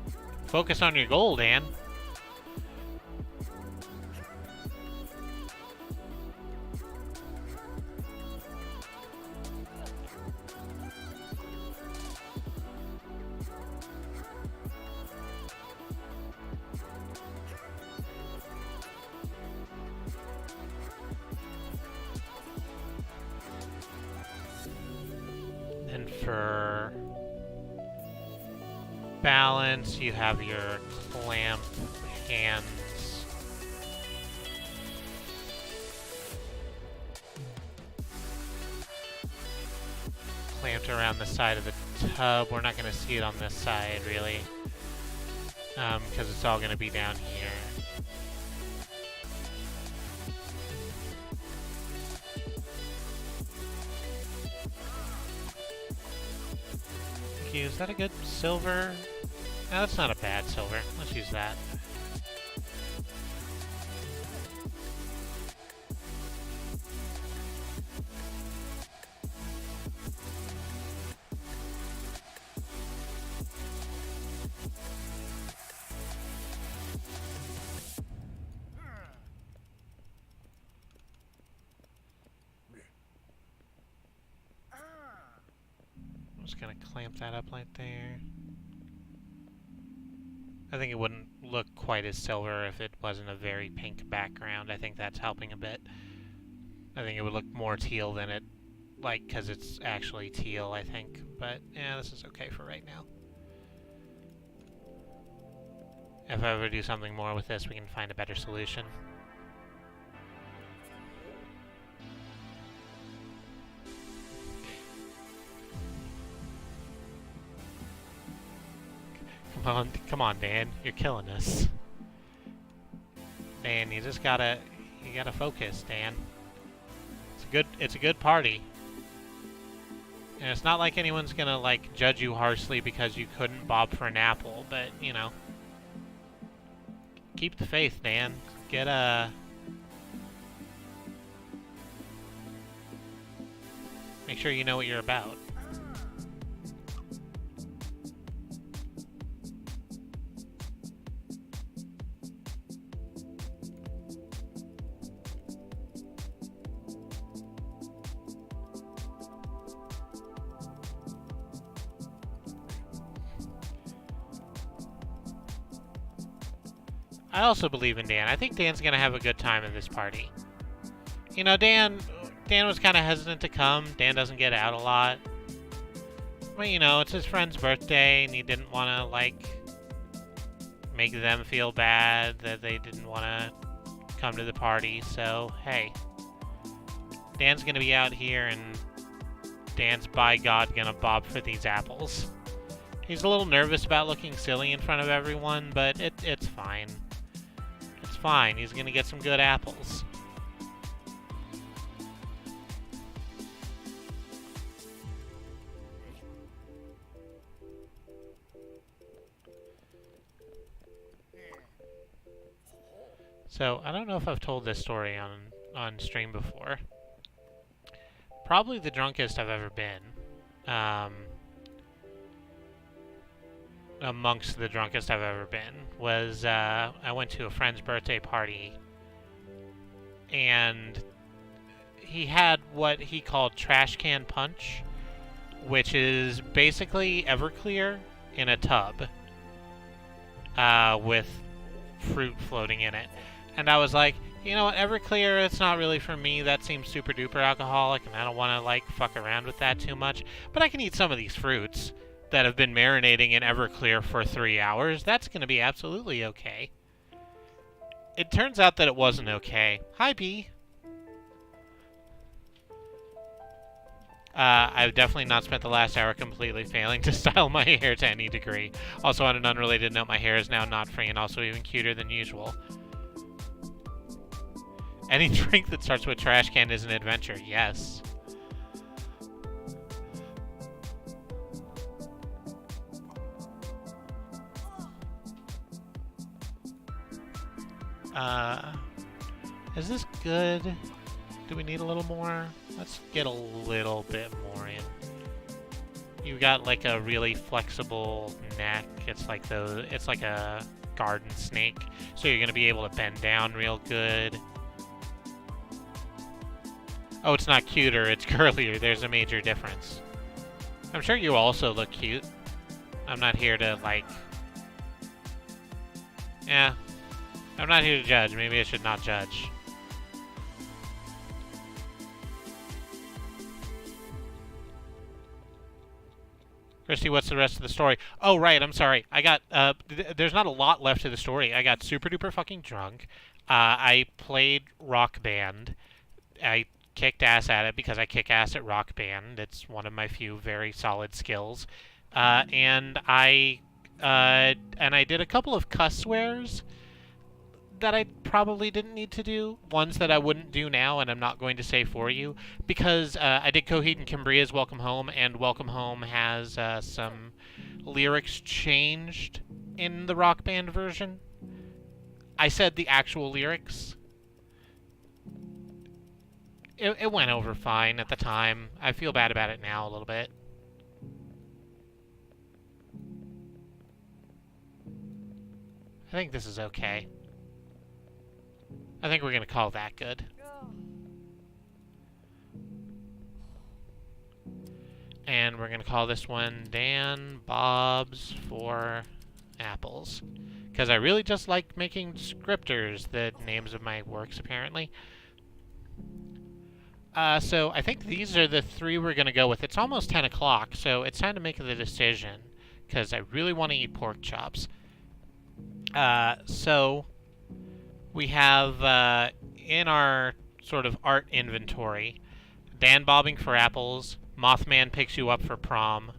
Focus on your goal, Dan. And for balance, you have your clamped hands. Clamped around the side of the tub. We're not going to see it on this side, really, because it's all going to be down here. Is that a good silver? No, that's not a bad silver. Let's use that. I'm just gonna clamp that up right there. I think it wouldn't look quite as silver if it wasn't a very pink background. I think that's helping a bit. I think it would look more teal than it, like, because it's actually teal, I think. But, yeah, this is okay for right now. If I ever do something more with this, we can find a better solution. Come on, Dan. You're killing us. Dan, you gotta focus, Dan. It's a good party. And it's not like anyone's gonna, like, judge you harshly because you couldn't bob for an apple, but, you know. Keep the faith, Dan. Make sure you know what you're about. I also believe in Dan. I think Dan's gonna have a good time at this party. You know, Dan was kind of hesitant to come. Dan doesn't get out a lot. But, you know, it's his friend's birthday, and he didn't want to, like, make them feel bad that they didn't want to come to the party. So, hey, Dan's gonna be out here, and Dan's, by God, gonna bob for these apples. He's a little nervous about looking silly in front of everyone, but it's fine. It's fine. He's gonna get some good apples. So, I don't know if I've told this story on stream before. Probably the drunkest I've ever been. Amongst the drunkest I've ever been was, I went to a friend's birthday party, and he had what he called trash can punch, which is basically Everclear in a tub, with fruit floating in it. And I was like, you know what, Everclear, it's not really for me. That seems super duper alcoholic, and I don't want to, like, fuck around with that too much. But I can eat some of these fruits that have been marinating in Everclear for 3 hours. That's going to be absolutely okay. It turns out that it wasn't okay. Hi, B. I've definitely not spent the last hour completely failing to style my hair to any degree. Also, on an unrelated note, my hair is now not free and also even cuter than usual. Any drink that starts with trash can is an adventure. Yes. Is this good? Do we need a little more? Let's get a little bit more in. You got like a really flexible neck. It's like a garden snake. So you're gonna be able to bend down real good. Oh, it's not cuter, it's curlier. There's a major difference. I'm sure you also look cute. I'm not here to, like... Yeah. I'm not here to judge. Maybe I should not judge. Kristie, what's the rest of the story? Oh, right, I'm sorry. I got, there's not a lot left to the story. I got super duper fucking drunk. I played Rock Band. I kicked ass at it because I kick ass at Rock Band. It's one of my few very solid skills. And I did a couple of cuss swears that I probably didn't need to do. Ones that I wouldn't do now, and I'm not going to say for you. Because I did Coheed and Cambria's Welcome Home, and Welcome Home has some lyrics changed in the Rock Band version. I said the actual lyrics. It went over fine at the time. I feel bad about it now a little bit. I think this is okay. I think we're going to call that good. And we're going to call this one Dan Bob's for Apples. Because I really just like making descriptors, the names of my works, apparently. So I think these are the three we're going to go with. It's almost 10 o'clock, so it's time to make the decision, because I really want to eat pork chops. So we have in our sort of art inventory, Dan bobbing for apples, Mothman picks you up for prom,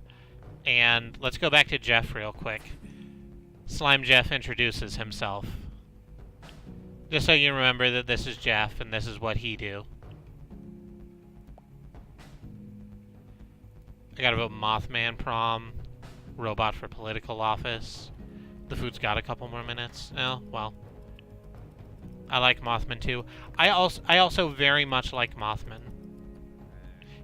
and let's go back to Jeff real quick. Slime Jeff introduces himself. Just so you remember that this is Jeff and this is what he do. I gotta vote Mothman prom, robot for political office. The food's got a couple more minutes. Oh, well. I like Mothman too. I also very much like Mothman.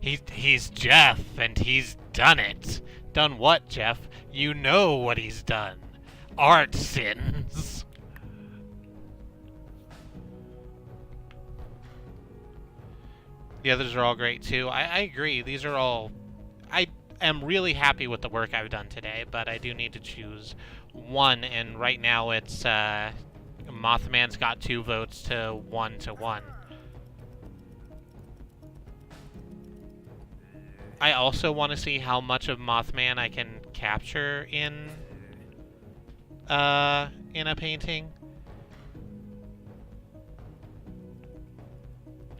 He's Jeff, and he's done it. Done what, Jeff? You know what he's done. Art sins. The others are all great too. I agree. These are all... I am really happy with the work I've done today, but I do need to choose one, and right now it's Mothman's got 2 votes to 1 to 1. I also want to see how much of Mothman I can capture in a painting.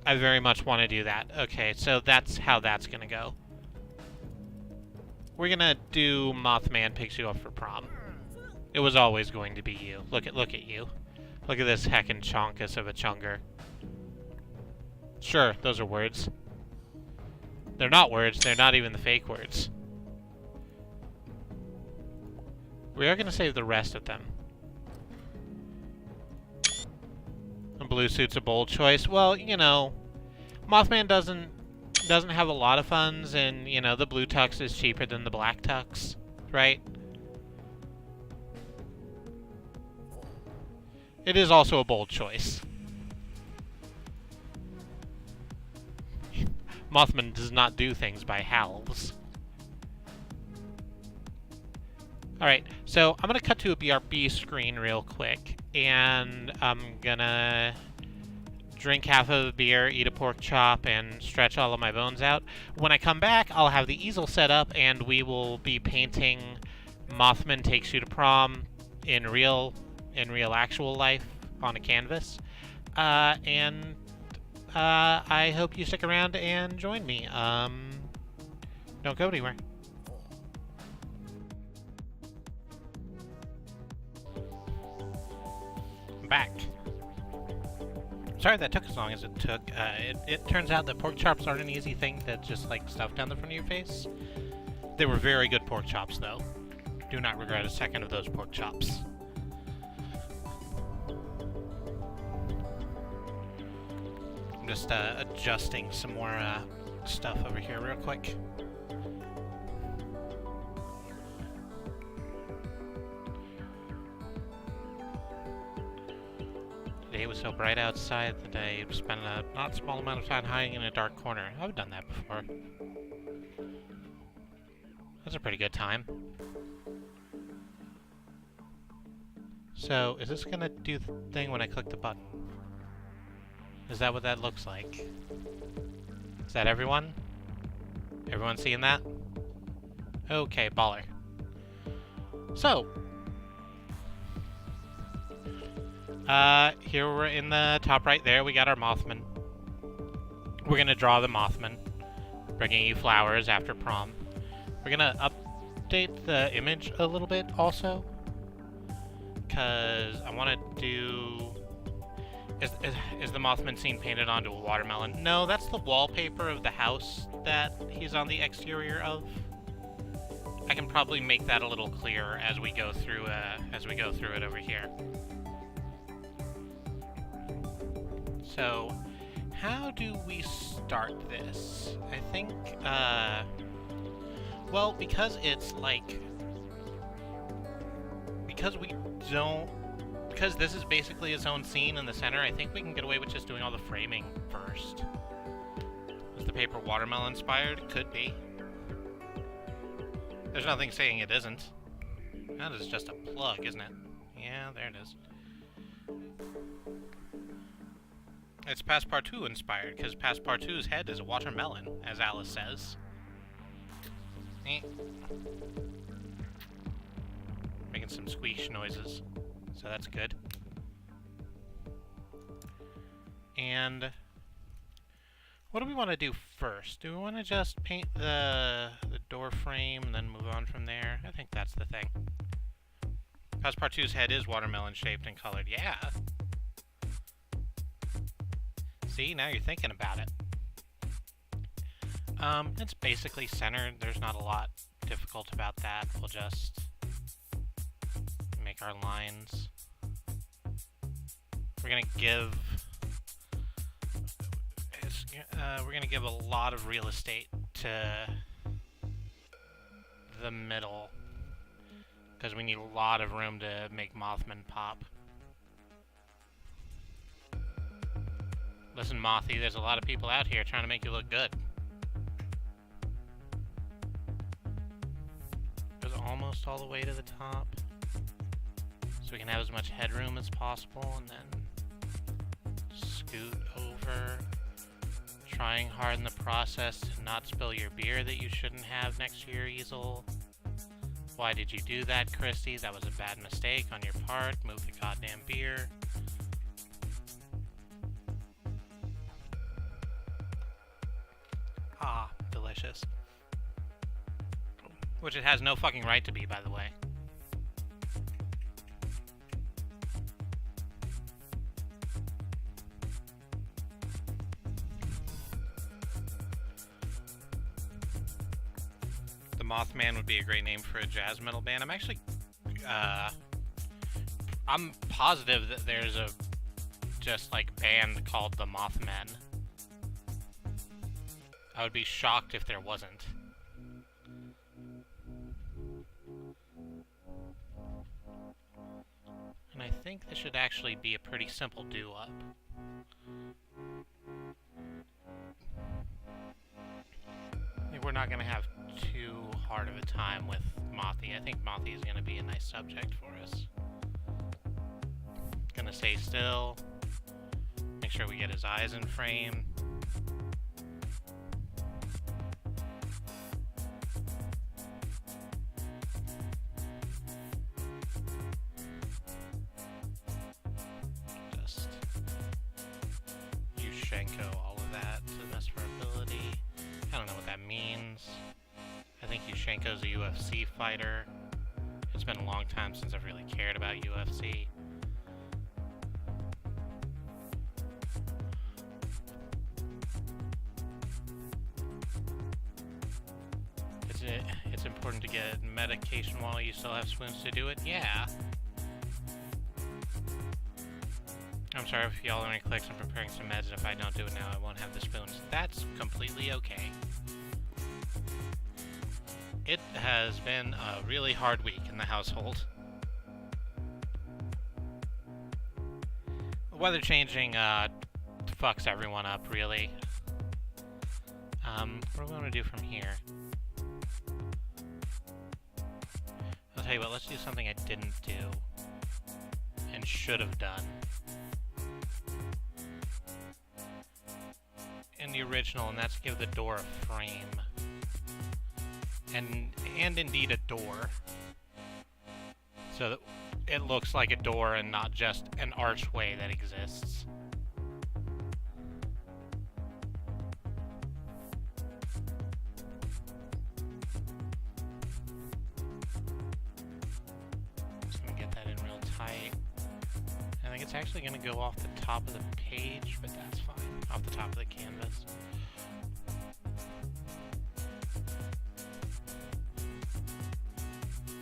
I very much want to do that. Okay, so that's how that's gonna go. We're gonna do Mothman picks you up for prom. It was always going to be you. Look at you. Look at this heckin' chonkus of a chunger. Sure, those are words. They're not words, they're not even the fake words. We are gonna save the rest of them. The blue suit's a bold choice. Well, you know, Mothman doesn't have a lot of funds, and you know the blue tux is cheaper than the black tux, right? It is also a bold choice. Mothman does not do things by howls. Alright, so I'm going to cut to a BRB screen real quick, and I'm going to drink half of the beer, eat a pork chop, and stretch all of my bones out. When I come back, I'll have the easel set up, and we will be painting Mothman Takes You to Prom in real actual life on a canvas. I hope you stick around and join me. Don't go anywhere. I'm back. Sorry that took as long as it took. It turns out that pork chops aren't an easy thing to just like stuff down the front of your face. They were very good pork chops, though. Do not regret a second of those pork chops. I'm just adjusting some more stuff over here real quick. Today was so bright outside that I spent a not small amount of time hiding in a dark corner. I've done that before. That's a pretty good time. So, is this gonna do the thing when I click the button? Is that what that looks like? Is that everyone? Everyone seeing that? Okay, baller. So, here we're in the top right there, we got our Mothman. We're gonna draw the Mothman, bringing you flowers after prom. We're gonna update the image a little bit also, because I want to do... Is the Mothman scene painted onto a watermelon? No, that's the wallpaper of the house that he's on the exterior of. I can probably make that a little clearer as we go through it over here. So, how do we start this? I think, well, because it's like, because this is basically its own scene in the center, I think we can get away with just doing all the framing first. Is the paper watermelon inspired? Could be. There's nothing saying it isn't. That is just a plug, isn't it? Yeah, there it is. It's Passepartout inspired, because Passepartout's head is a watermelon, as Alice says. Making some squeash noises, so that's good. And what do we want to do first? Do we want to just paint the door frame and then move on from there? I think that's the thing. Passepartout's head is watermelon shaped and colored. Yeah. See, now you're thinking about it. It's basically centered. There's not a lot difficult about that. We'll just make our lines. We're gonna give a lot of real estate to the middle because we need a lot of room to make Mothman pop. Listen, Mothy, there's a lot of people out here trying to make you look good. Goes almost all the way to the top, so we can have as much headroom as possible, and then scoot over, trying hard in the process to not spill your beer that you shouldn't have next to your easel. Why did you do that, Kristie? That was a bad mistake on your part. Move the goddamn beer. Ah, delicious. Which it has no fucking right to be, by the way. The Mothman would be a great name for a jazz metal band. I'm actually, I'm positive that there's a just like band called the Mothman. I would be shocked if there wasn't. And I think this should actually be a pretty simple do-up. I think we're not going to have too hard of a time with Mothy. I think Mothy is going to be a nice subject for us. Gonna stay still. Make sure we get his eyes in frame. Just use Shenko all of that to the best of our ability. I don't know what that means. I think Yushenko's a UFC fighter. It's been a long time since I've really cared about UFC. It's important to get medication while you still have spoons to do it? Yeah. I'm sorry if y'all only clicks. I'm preparing some meds, and if I don't do it now, I won't have the spoons. That's completely okay. It has been a really hard week in the household. The weather changing fucks everyone up, really. What do we want to do from here? I'll tell you what, let's do something I didn't do and should have done in the original, and that's give the door a frame. And indeed a door. So that it looks like a door and not just an archway that exists. It's actually going to go off the top of the page, but that's fine. Off the top of the canvas.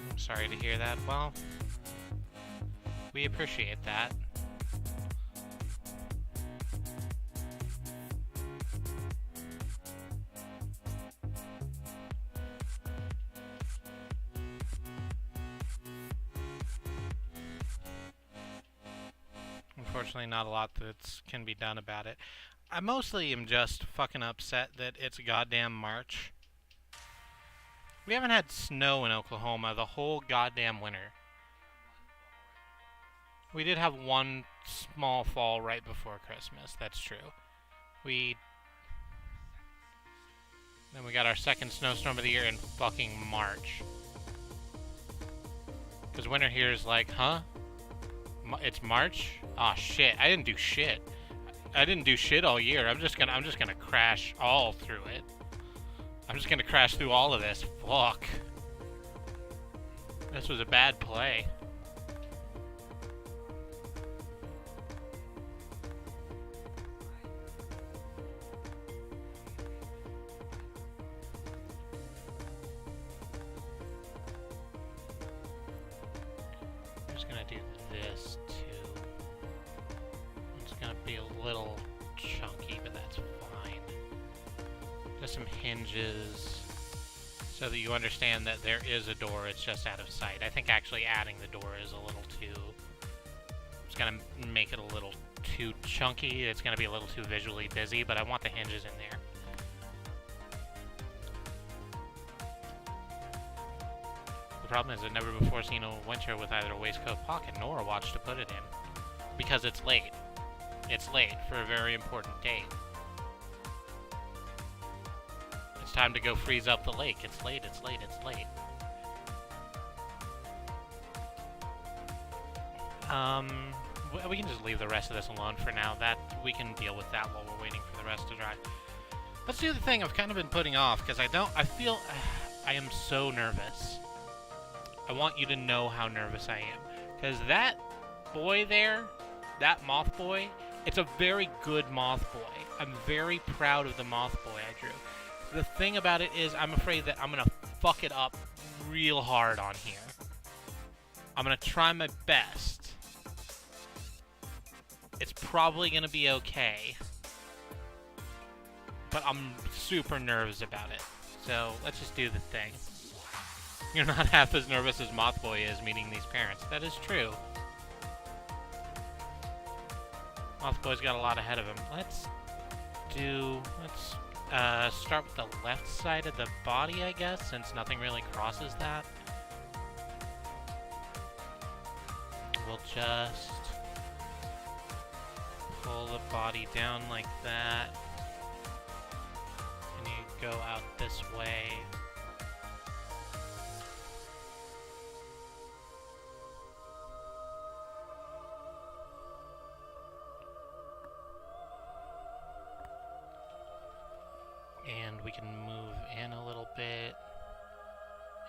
I'm sorry to hear that. Well, we appreciate that. Unfortunately, not a lot that can be done about it. I mostly am just fucking upset that it's goddamn March. We haven't had snow in Oklahoma the whole goddamn winter. We did have one small fall right before Christmas, that's true. Then we got our second snowstorm of the year in fucking March. Because winter here is like, huh? It's March? Aw, shit. I didn't do shit. I didn't do shit all year. I'm just gonna crash all through it. I'm just gonna crash through all of this. Fuck. This was a bad play. I'm just gonna do this too. It's gonna be a little chunky, but that's fine. Just some hinges so that you understand that there is a door, it's just out of sight. I think actually adding the door is a little too... It's gonna make it a little too chunky. It's gonna be a little too visually busy, but I want the hinges in there. The problem is I've never before seen a winter with either a waistcoat pocket nor a watch to put it in. Because it's late. It's late for a very important date. It's time to go freeze up the lake. It's late, it's late, it's late. We can just leave the rest of this alone for now. That we can deal with that while we're waiting for the rest to dry. Let's do the thing I've kind of been putting off, because I feel I am so nervous. I want you to know how nervous I am. Because that boy there, that moth boy, it's a very good moth boy. I'm very proud of the moth boy I drew. The thing about it is I'm afraid that I'm going to fuck it up real hard on here. I'm going to try my best. It's probably going to be okay. But I'm super nervous about it. So let's just do the thing. You're not half as nervous as Mothboy is meeting these parents. That is true. Mothboy's got a lot ahead of him. Let's start with the left side of the body, I guess, since nothing really crosses that. We'll just pull the body down like that. And you go out this way. And we can move in a little bit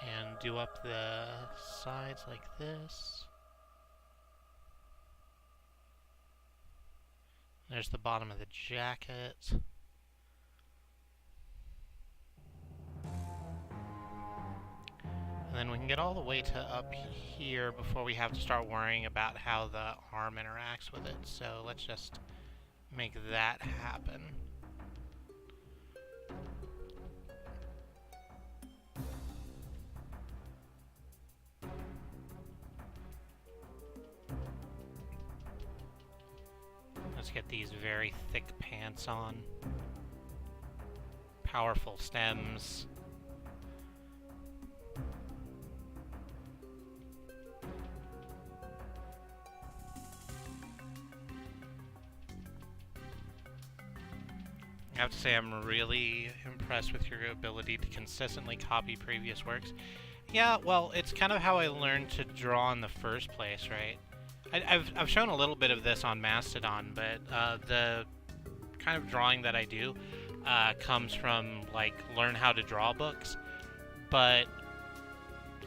and do up the sides like this. There's the bottom of the jacket. And then we can get all the way to up here before we have to start worrying about how the arm interacts with it. So let's just make that happen. Let's get these very thick pants on. Powerful stems. I have to say I'm really impressed with your ability to consistently copy previous works. Yeah, well, it's kind of how I learned to draw in the first place, right? I've shown a little bit of this on Mastodon, but the kind of drawing that I do comes from, like, learn how to draw books, but,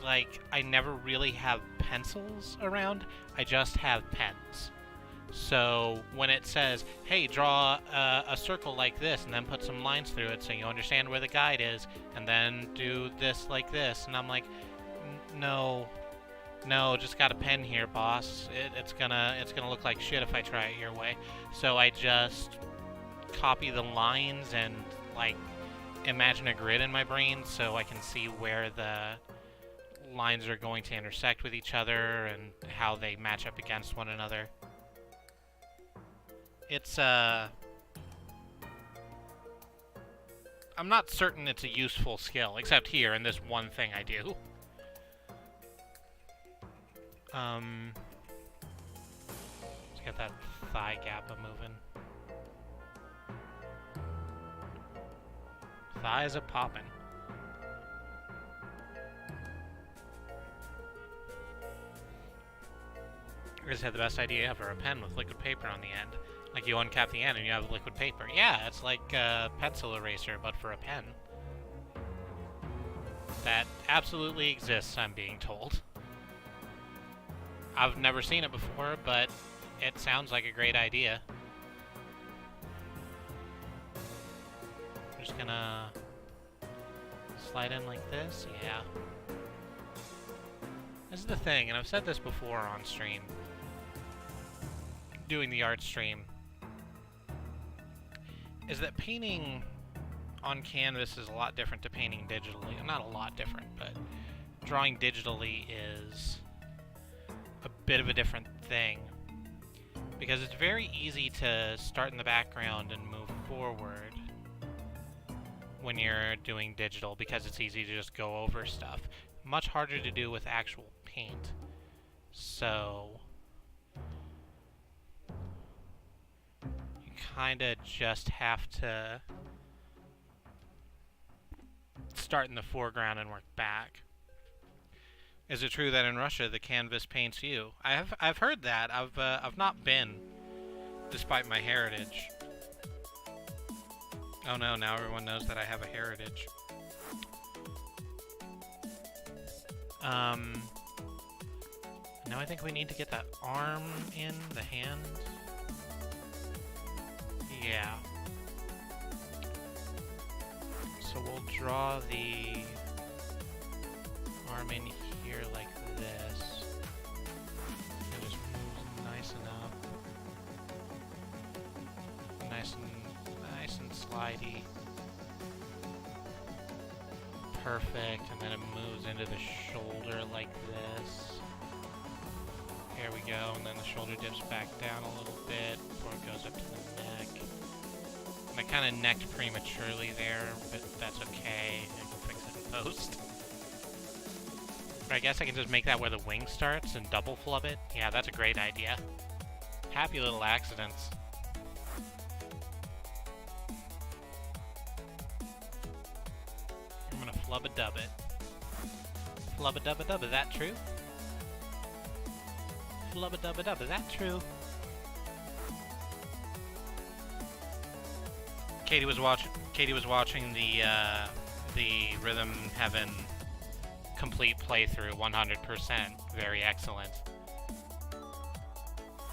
like, I never really have pencils around, I just have pens. So when it says, hey, draw a circle like this and then put some lines through it so you understand where the guide is, and then do this like this, and I'm like, no, just got a pen here, boss. It's gonna look like shit if I try it your way. So I just copy the lines and, like, imagine a grid in my brain so I can see where the lines are going to intersect with each other and how they match up against one another. It's, I'm not certain it's a useful skill, except here in this one thing I do. Let's get that thigh gap moving. Thighs are popping. I just had the best idea ever, a pen with liquid paper on the end. Like, you uncap the end and you have liquid paper. Yeah, it's like a pencil eraser, but for a pen. That absolutely exists, I'm being told. I've never seen it before, but it sounds like a great idea. I'm just gonna slide in like this, yeah. This is the thing, and I've said this before on stream, doing the art stream, is that painting on canvas is a lot different to painting digitally. Not a lot different, but drawing digitally is a bit of a different thing, because it's very easy to start in the background and move forward when you're doing digital, because it's easy to just go over stuff. Much harder to do with actual paint. So you kinda just have to start in the foreground and work back. Is it true that in Russia the canvas paints you? I've heard that. I've not been, despite my heritage. Oh no! Now everyone knows that I have a heritage. Now I think we need to get that arm in, the hand. Yeah. So we'll draw the arm in here like this. It just moves nice enough. slidey. Perfect, and then it moves into the shoulder like this. There we go, and then the shoulder dips back down a little bit before it goes up to the neck. And I kind of necked prematurely there, but that's okay. I can fix it in post. But I guess I can just make that where the wing starts and double flub it. Yeah, that's a great idea. Happy little accidents. I'm gonna flub-a-dub it. Flub-a-dub-a-dub, is that true? Flub-a-dub-a-dub, is that true? Katie was watching the Rhythm Heaven complete playthrough, 100%. Very excellent.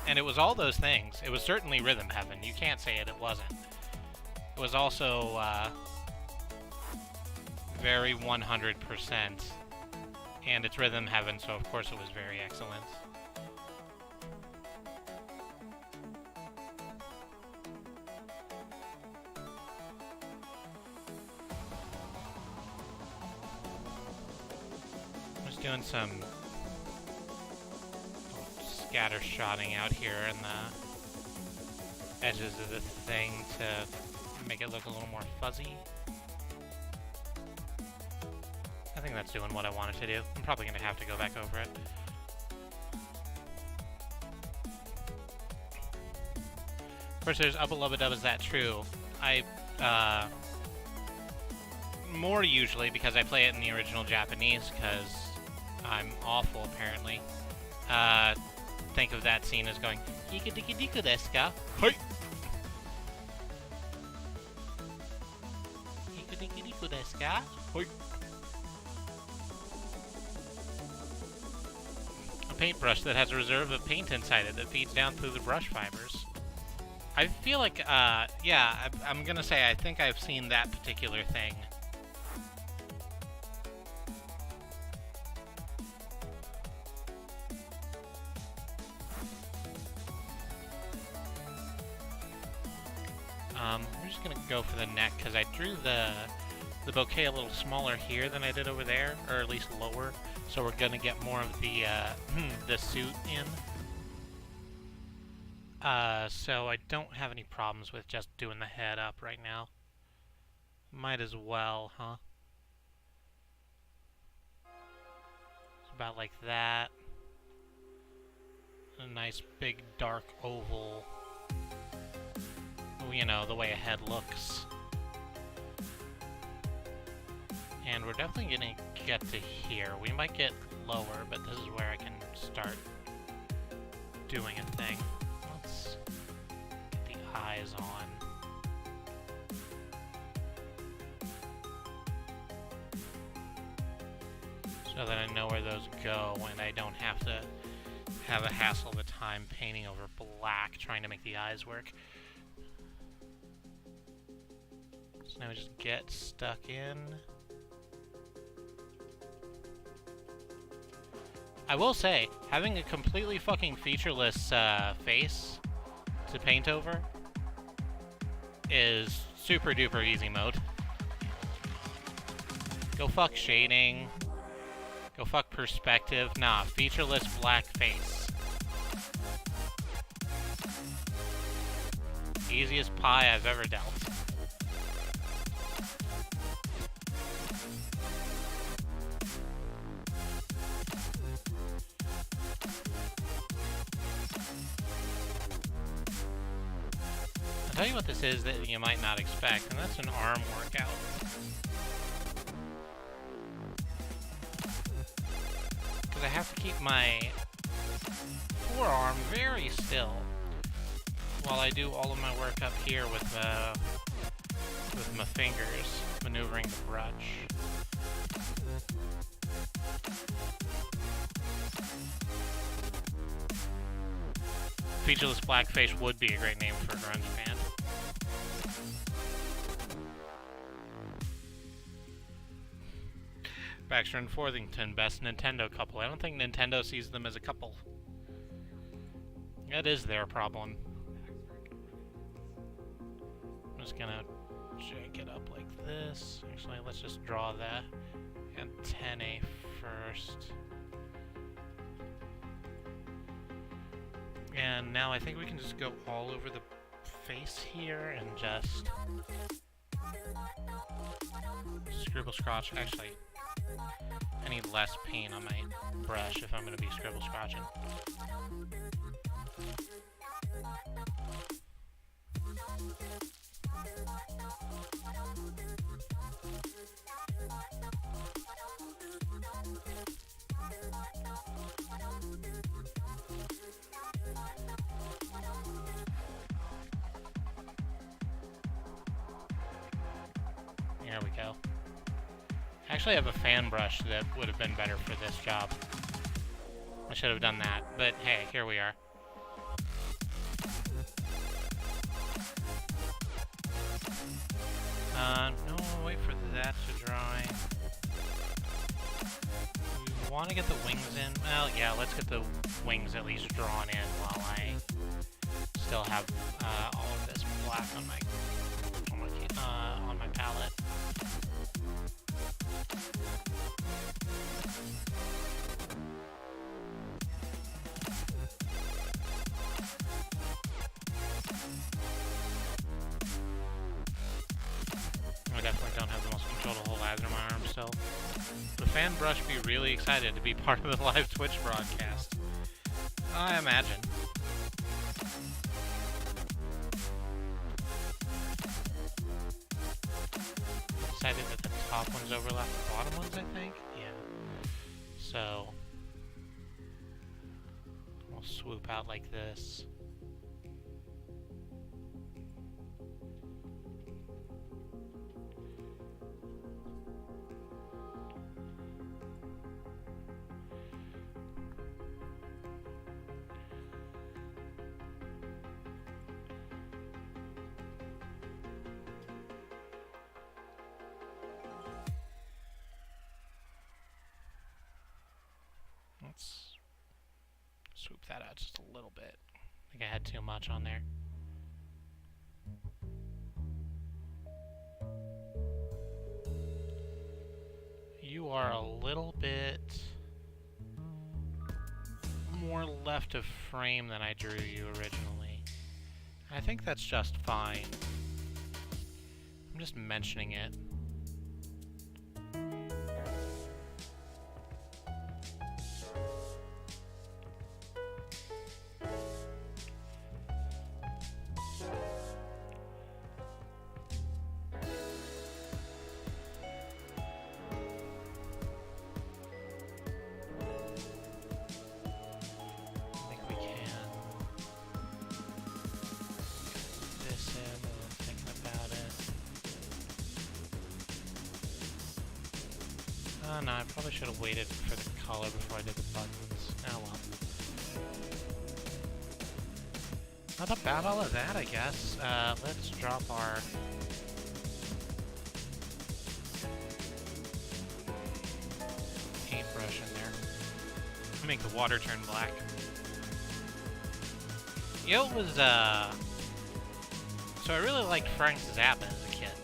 And it was all those things. It was certainly Rhythm Heaven. You can't say it wasn't. It was also very 100%. And it's Rhythm Heaven, so of course it was very excellent. Doing some scatter-shotting out here in the edges of the thing to make it look a little more fuzzy. I think that's doing what I wanted to do. I'm probably going to have to go back over it. Of course, there's Ubba Lubba Dub, is that true? More usually because I play it in the original Japanese, because I'm awful, apparently. Think of that scene as going, Hika diki diku desu ka? Hoi! Hika diki diku desu ka? Hoi! A paintbrush that has a reserve of paint inside it that feeds down through the brush fibers. I feel like, yeah, I'm gonna say I think I've seen that particular thing. We're just gonna go for the neck because I drew the bouquet a little smaller here than I did over there, or at least lower. So we're gonna get more of the the suit in. So I don't have any problems with just doing the head up right now. Might as well, huh? It's about like that. A nice big dark oval. You know, the way a head looks. And we're definitely gonna get to here. We might get lower, but this is where I can start doing a thing. Let's get the eyes on. So that I know where those go and I don't have to have a hassle of a time painting over black trying to make the eyes work. So now we just get stuck in. I will say, having a completely fucking featureless face to paint over is super duper easy mode. Go fuck shading. Go fuck perspective. Nah, featureless black face. Easiest pie I've ever dealt. I'll tell you what this is that you might not expect, and that's an arm workout. Because I have to keep my forearm very still while I do all of my work up here with my fingers, maneuvering the brush. Featureless Blackface would be a great name for a grunge band. Baxter and Forthington, best Nintendo couple. I don't think Nintendo sees them as a couple. That is their problem. I'm just gonna jank it up like this. Actually, let's just draw the antennae first. And now I think we can just go all over the face here and just scribble scratch. Actually, I need less paint on my brush if I'm going to be scribble scratching. There we go. Actually, I have a fan brush that would have been better for this job. I should have done that, but hey, here we are. No, wait for that to dry. We want to get the wings in. Well, yeah, let's get the wings at least drawn in while I still have all of this black on my palette. I definitely don't have the most control to hold either of my arms still. The fan brush be really excited to be part of the live Twitch broadcast. I imagine. Decided that the top ones overlap the bottom ones, I think? Yeah. So, we'll swoop out like this. Let's swoop that out just a little bit. I think I had too much on there. You are a little bit more left of frame than I drew you originally. I think that's just fine. I'm just mentioning it. No, I probably should have waited for the color before I did the buttons. Oh well. Not about all of that, I guess. Let's drop our paintbrush in there. Make the water turn black. Yo, it was, so I really liked Frank Zappa as a kid.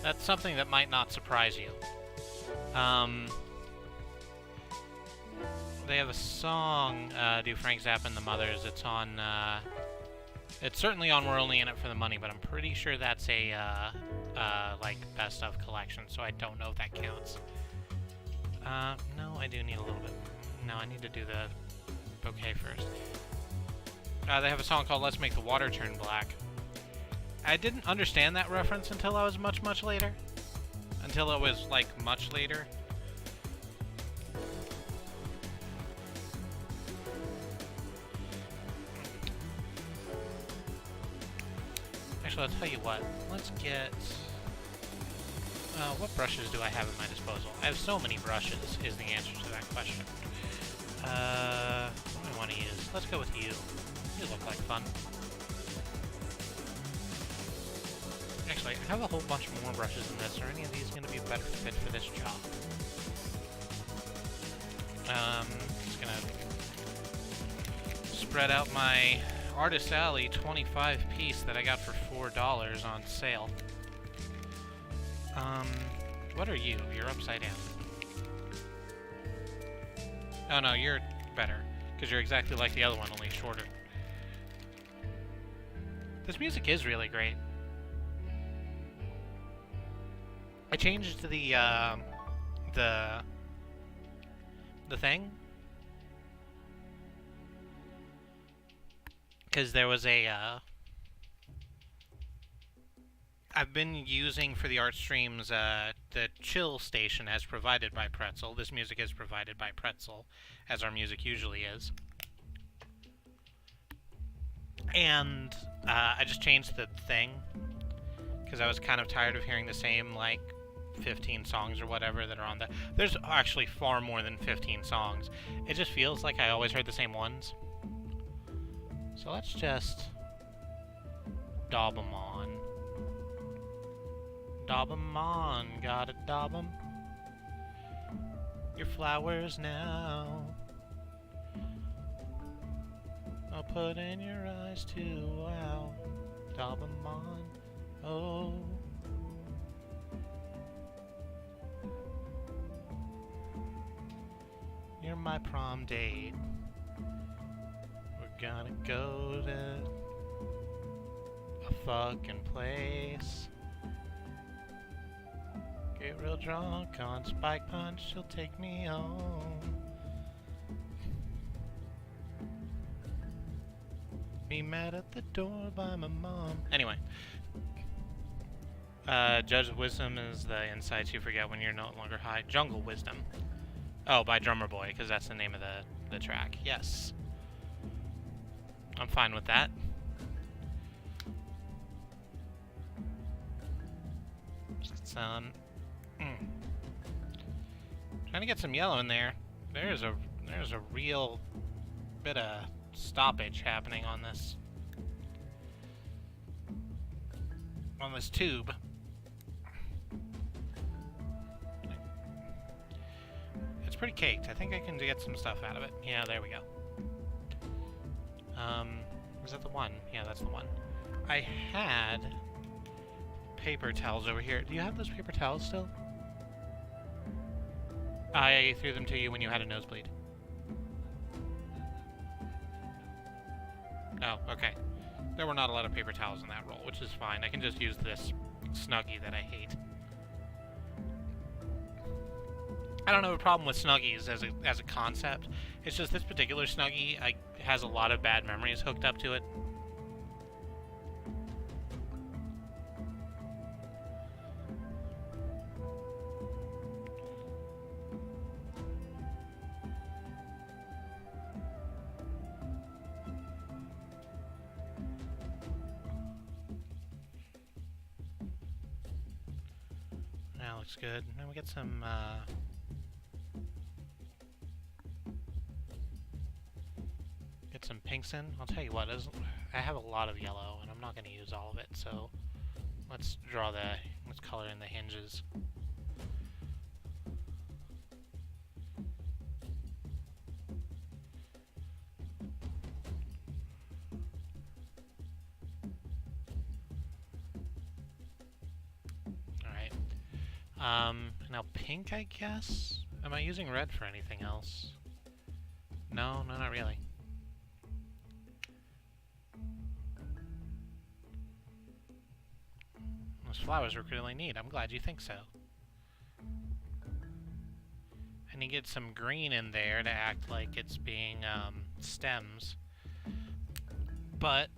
That's something that might not surprise you. They have a song, do Frank Zappa and the Mothers. It's on, it's certainly on We're Only In It For The Money, but I'm pretty sure that's a, like, best of collection, so I don't know if that counts. No, I do need a little bit. No, I need to do the bouquet first. They have a song called Let's Make the Water Turn Black. I didn't understand that reference until I was much, much later. Until it was, like, much later. Actually, I'll tell you what. Let's get... what brushes do I have at my disposal? I have so many brushes, is the answer to that question. What do I want to use? Let's go with you. You look like fun. Actually, I have a whole bunch more brushes than this. Are any of these going to be a better fit for this job? Just going to spread out my Artist Alley 25 piece that I got for $4 on sale. What are you? You're upside down. Oh no, you're better. Because you're exactly like the other one, only shorter. This music is really great. I changed the thing. Because there was a, I've been using for the art streams, the chill station as provided by Pretzel. This music is provided by Pretzel, as our music usually is. And, I just changed the thing, because I was kind of tired of hearing the same, like, 15 songs or whatever that are on the... There's actually far more than 15 songs. It just feels like I always heard the same ones. So let's just daub them on. Daub them on, gotta daub them. Your flowers now. I'll put in your eyes too, wow. Daub them on, oh. You're my prom date. We're gonna go to a fucking place. Get real drunk on Spike Punch, she'll take me home. Be met at the door by my mom. Anyway. Judge of Wisdom is the insights you forget when you're no longer high. Jungle Wisdom. Oh, by Drummer Boy, because that's the name of the track. Yes. I'm fine with that. Some... Trying to get some yellow in there. There's a real bit of stoppage happening on this tube. It's pretty caked. I think I can get some stuff out of it. Yeah, there we go. Was that the one? Yeah, that's the one. I had paper towels over here. Do you have those paper towels still? I threw them to you when you had a nosebleed. Oh, okay. There were not a lot of paper towels in that roll, which is fine. I can just use this Snuggie that I hate. I don't have a problem with Snuggies as a concept. It's just this particular Snuggie has a lot of bad memories hooked up to it. That looks good. Now we get some, get some pinks in. I'll tell you what, I have a lot of yellow, and I'm not going to use all of it, so let's color in the hinges. Now pink, I guess? Am I using red for anything else? No, not really. Those flowers look really neat. I'm glad you think so. And you get some green in there to act like it's being, stems. But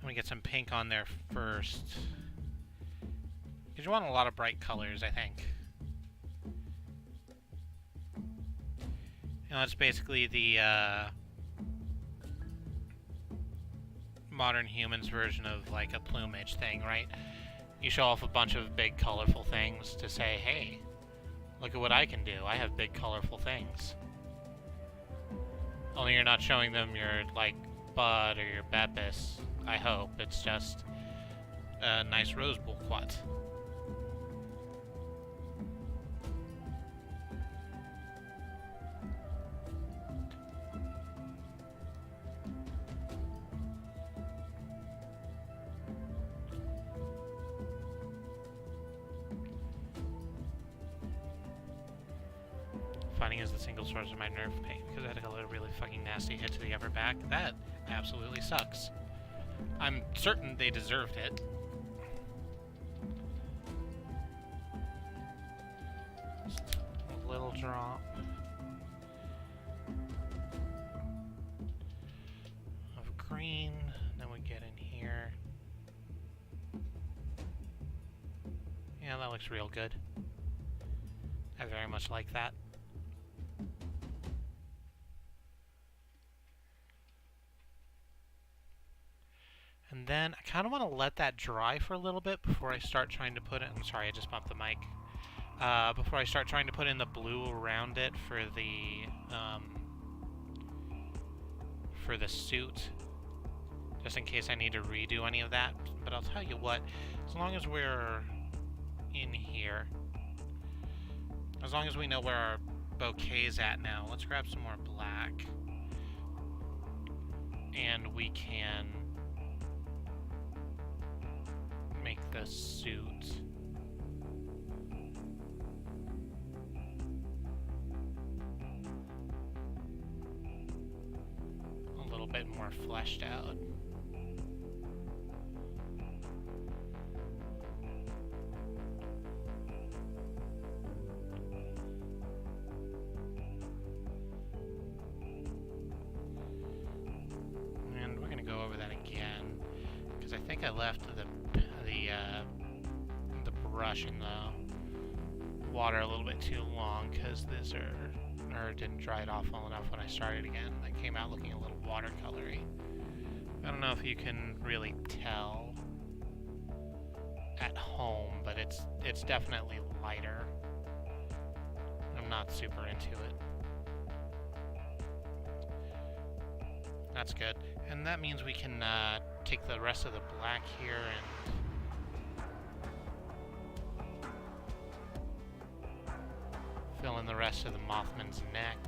let me get some pink on there first. Because you want a lot of bright colors, I think. You know, it's basically the modern humans version of like a plumage thing, right? You show off a bunch of big colorful things to say, hey, look at what I can do. I have big colorful things. Only you're not showing them your like bud or your beppis. I hope. It's just a nice rose bulquat. funny is the single source of my nerve pain, because I had a really fucking nasty hit to the upper back. That absolutely sucks. I'm certain they deserved it. Just a little drop of green, then we get in here. Yeah, that looks real good. I very much like that. And then I kind of want to let that dry for a little bit before I start trying to put it... I'm sorry, I just bumped the mic. Before I start trying to put in the blue around it for the suit. Just in case I need to redo any of that. But I'll tell you what, as long as we're in here, as long as we know where our bouquet's at now, let's grab some more black. And we can make the suit a little bit more fleshed out. And we're gonna go over that again, because I think I left the brush in the water a little bit too long, because this didn't dry it off well enough when I started again. It came out looking a little watercolory. I don't know if you can really tell at home, but it's definitely lighter. I'm not super into it. That's good. And that means we can take the rest of the black here and fill in the rest of the Mothman's neck.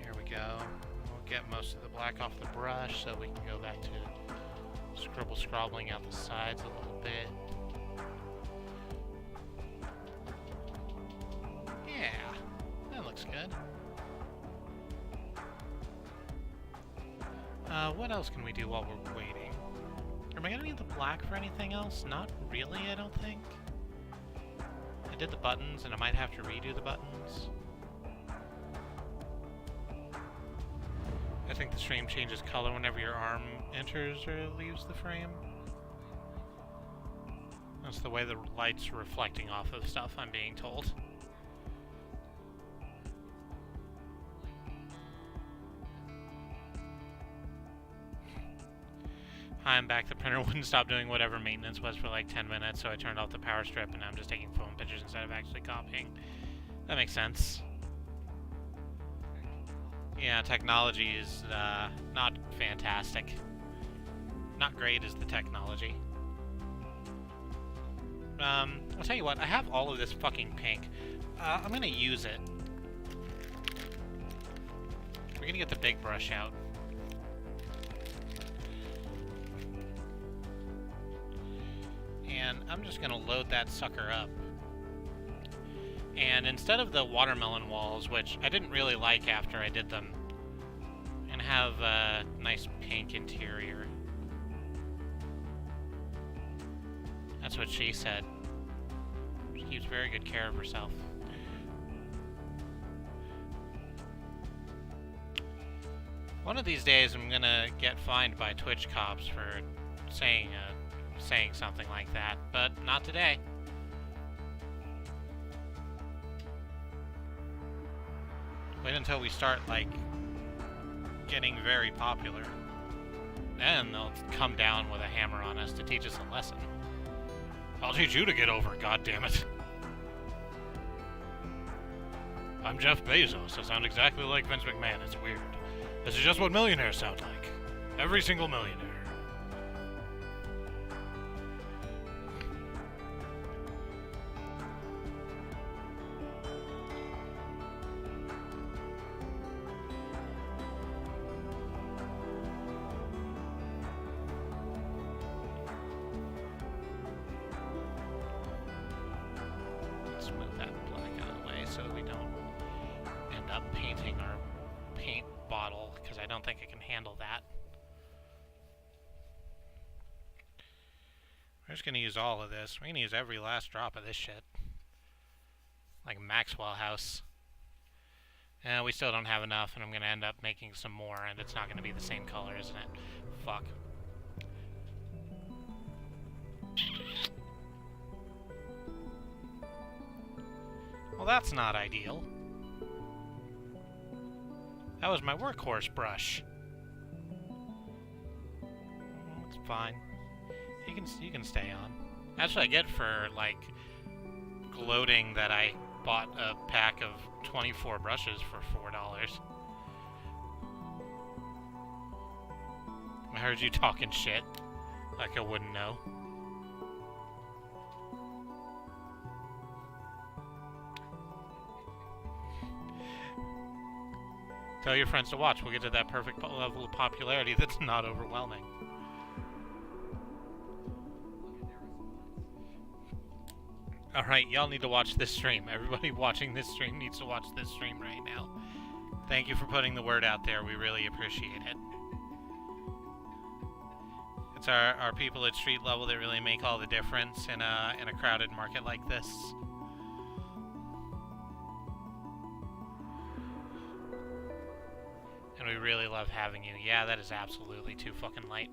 Here we go. We'll get most of the black off the brush so we can go back to scrobbling out the sides a little bit. Yeah, that looks good. What else can we do while we're waiting? Am I gonna need the black for anything else? Not really, I don't think. I did the buttons, and I might have to redo the buttons. I think the stream changes color whenever your arm enters or leaves the frame. That's the way the light's reflecting off of stuff, I'm being told. Hi, I'm back. The printer wouldn't stop doing whatever maintenance was for like 10 minutes, so I turned off the power strip, and now I'm just taking phone pictures instead of actually copying. That makes sense. Yeah, technology is not fantastic. Not great is the technology. I'll tell you what, I have all of this fucking pink. I'm gonna use it. We're gonna get the big brush out. And I'm just gonna load that sucker up. And instead of the watermelon walls, which I didn't really like after I did them, and have a nice pink interior. That's what she said. She keeps very good care of herself. One of these days I'm gonna get fined by Twitch cops for saying something like that, but not today. Wait until we start, like, getting very popular. Then they'll come down with a hammer on us to teach us a lesson. I'll teach you to get over it, goddammit. I'm Jeff Bezos. I sound exactly like Vince McMahon. It's weird. This is just what millionaires sound like. Every single millionaire. painting our paint bottle, because I don't think it can handle that. We're just going to use all of this. We're going to use every last drop of this shit. Like Maxwell House. We still don't have enough, and I'm going to end up making some more, and it's not going to be the same color, isn't it? Fuck. Well, that's not ideal. That was my workhorse brush. It's fine. You can stay on. That's what I get for, like, gloating that I bought a pack of 24 brushes for $4. I heard you talking shit. Like I wouldn't know. Tell your friends to watch. We'll get to that perfect level of popularity that's not overwhelming. Alright, y'all need to watch this stream. Everybody watching this stream needs to watch this stream right now. Thank you for putting the word out there. We really appreciate it. It's our people at street level that really make all the difference in a crowded market like this. And we really love having you. Yeah, that is absolutely too fucking light.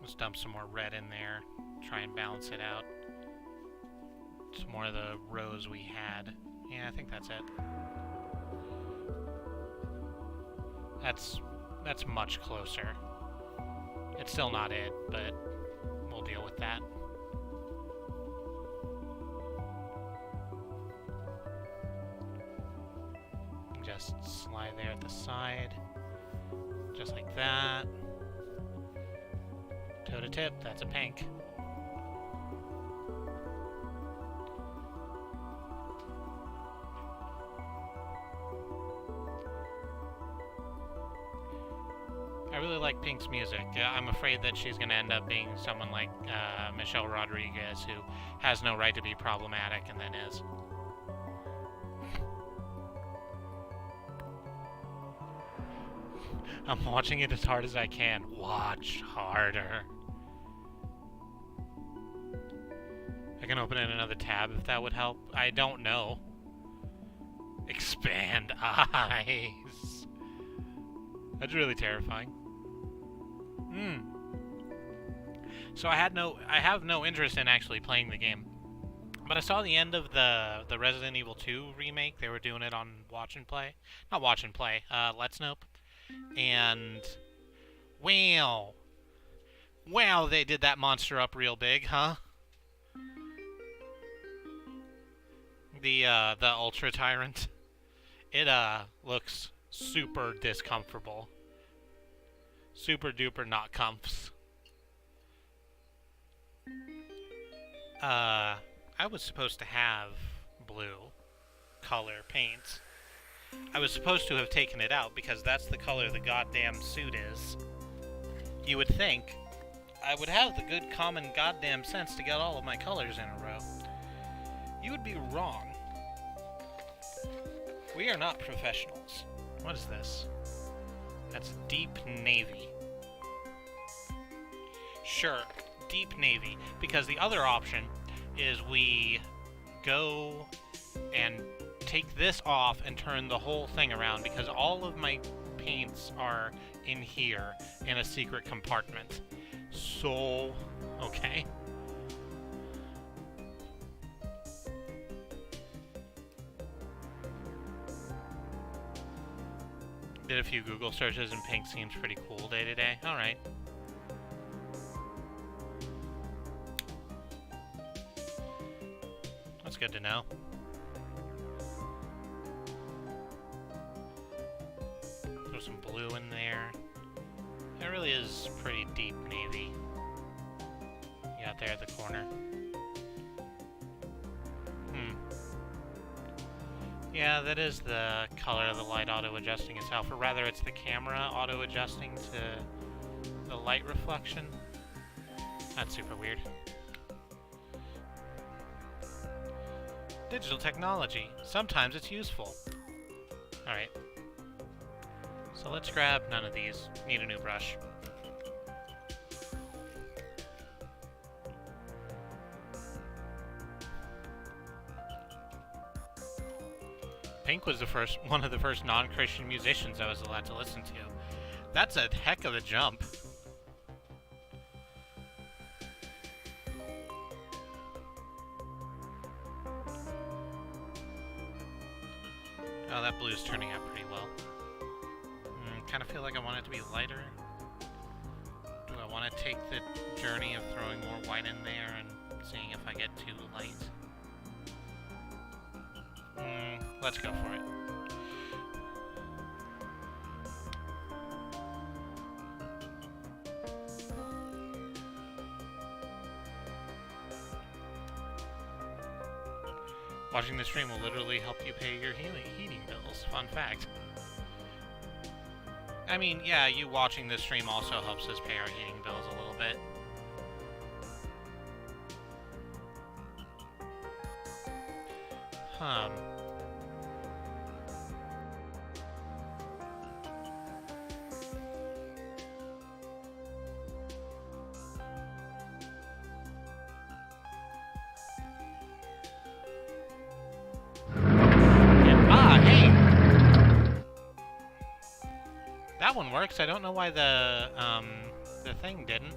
Let's dump some more red in there. Try and balance it out. Some more of the rose we had. Yeah, I think that's it. That's much closer. It's still not it, but we'll deal with that. Just slide there at the side. Just like that. Toe to tip, that's a pink. I really like Pink's music. I'm afraid that she's going to end up being someone like Michelle Rodriguez, who has no right to be problematic and then is. I'm watching it as hard as I can. Watch harder. I can open in another tab if that would help. I don't know. Expand eyes. That's really terrifying. So I have no interest in actually playing the game. But I saw the end of the Resident Evil 2 remake. They were doing it on Watch and Play. Not Watch and Play, Let's Nope. And wow, they did that monster up real big, huh? The Ultra Tyrant. It looks super discomfortable. Super duper not comfs. I was supposed to have blue color paint. I was supposed to have taken it out because that's the color the goddamn suit is. You would think I would have the good common goddamn sense to get all of my colors in a row. You would be wrong. We are not professionals. What is this? That's deep navy. Sure, deep navy. Because the other option is we go and take this off and turn the whole thing around, because all of my paints are in here in a secret compartment. So, okay. Did a few Google searches and pink seems pretty cool day to day. Alright. That's good to know. Throw some blue in there. It really is pretty deep navy. You got there at the corner. Yeah, that is the color of the light auto-adjusting itself, or rather it's the camera auto-adjusting to the light reflection. That's super weird. Digital technology. Sometimes it's useful. Alright. So let's grab none of these. Need a new brush. Pink was one of the first non-Christian musicians I was allowed to listen to. That's a heck of a jump. Oh, that blue's turning out pretty well. Kind of feel like I want it to be lighter. Do I want to take the journey of throwing more white in there and seeing if I get too light? Let's go for it. Watching the stream will literally help you pay your heating bills. Fun fact. I mean, yeah, you watching this stream also helps us pay our heating bills a little bit. That one works. I don't know why the thing didn't.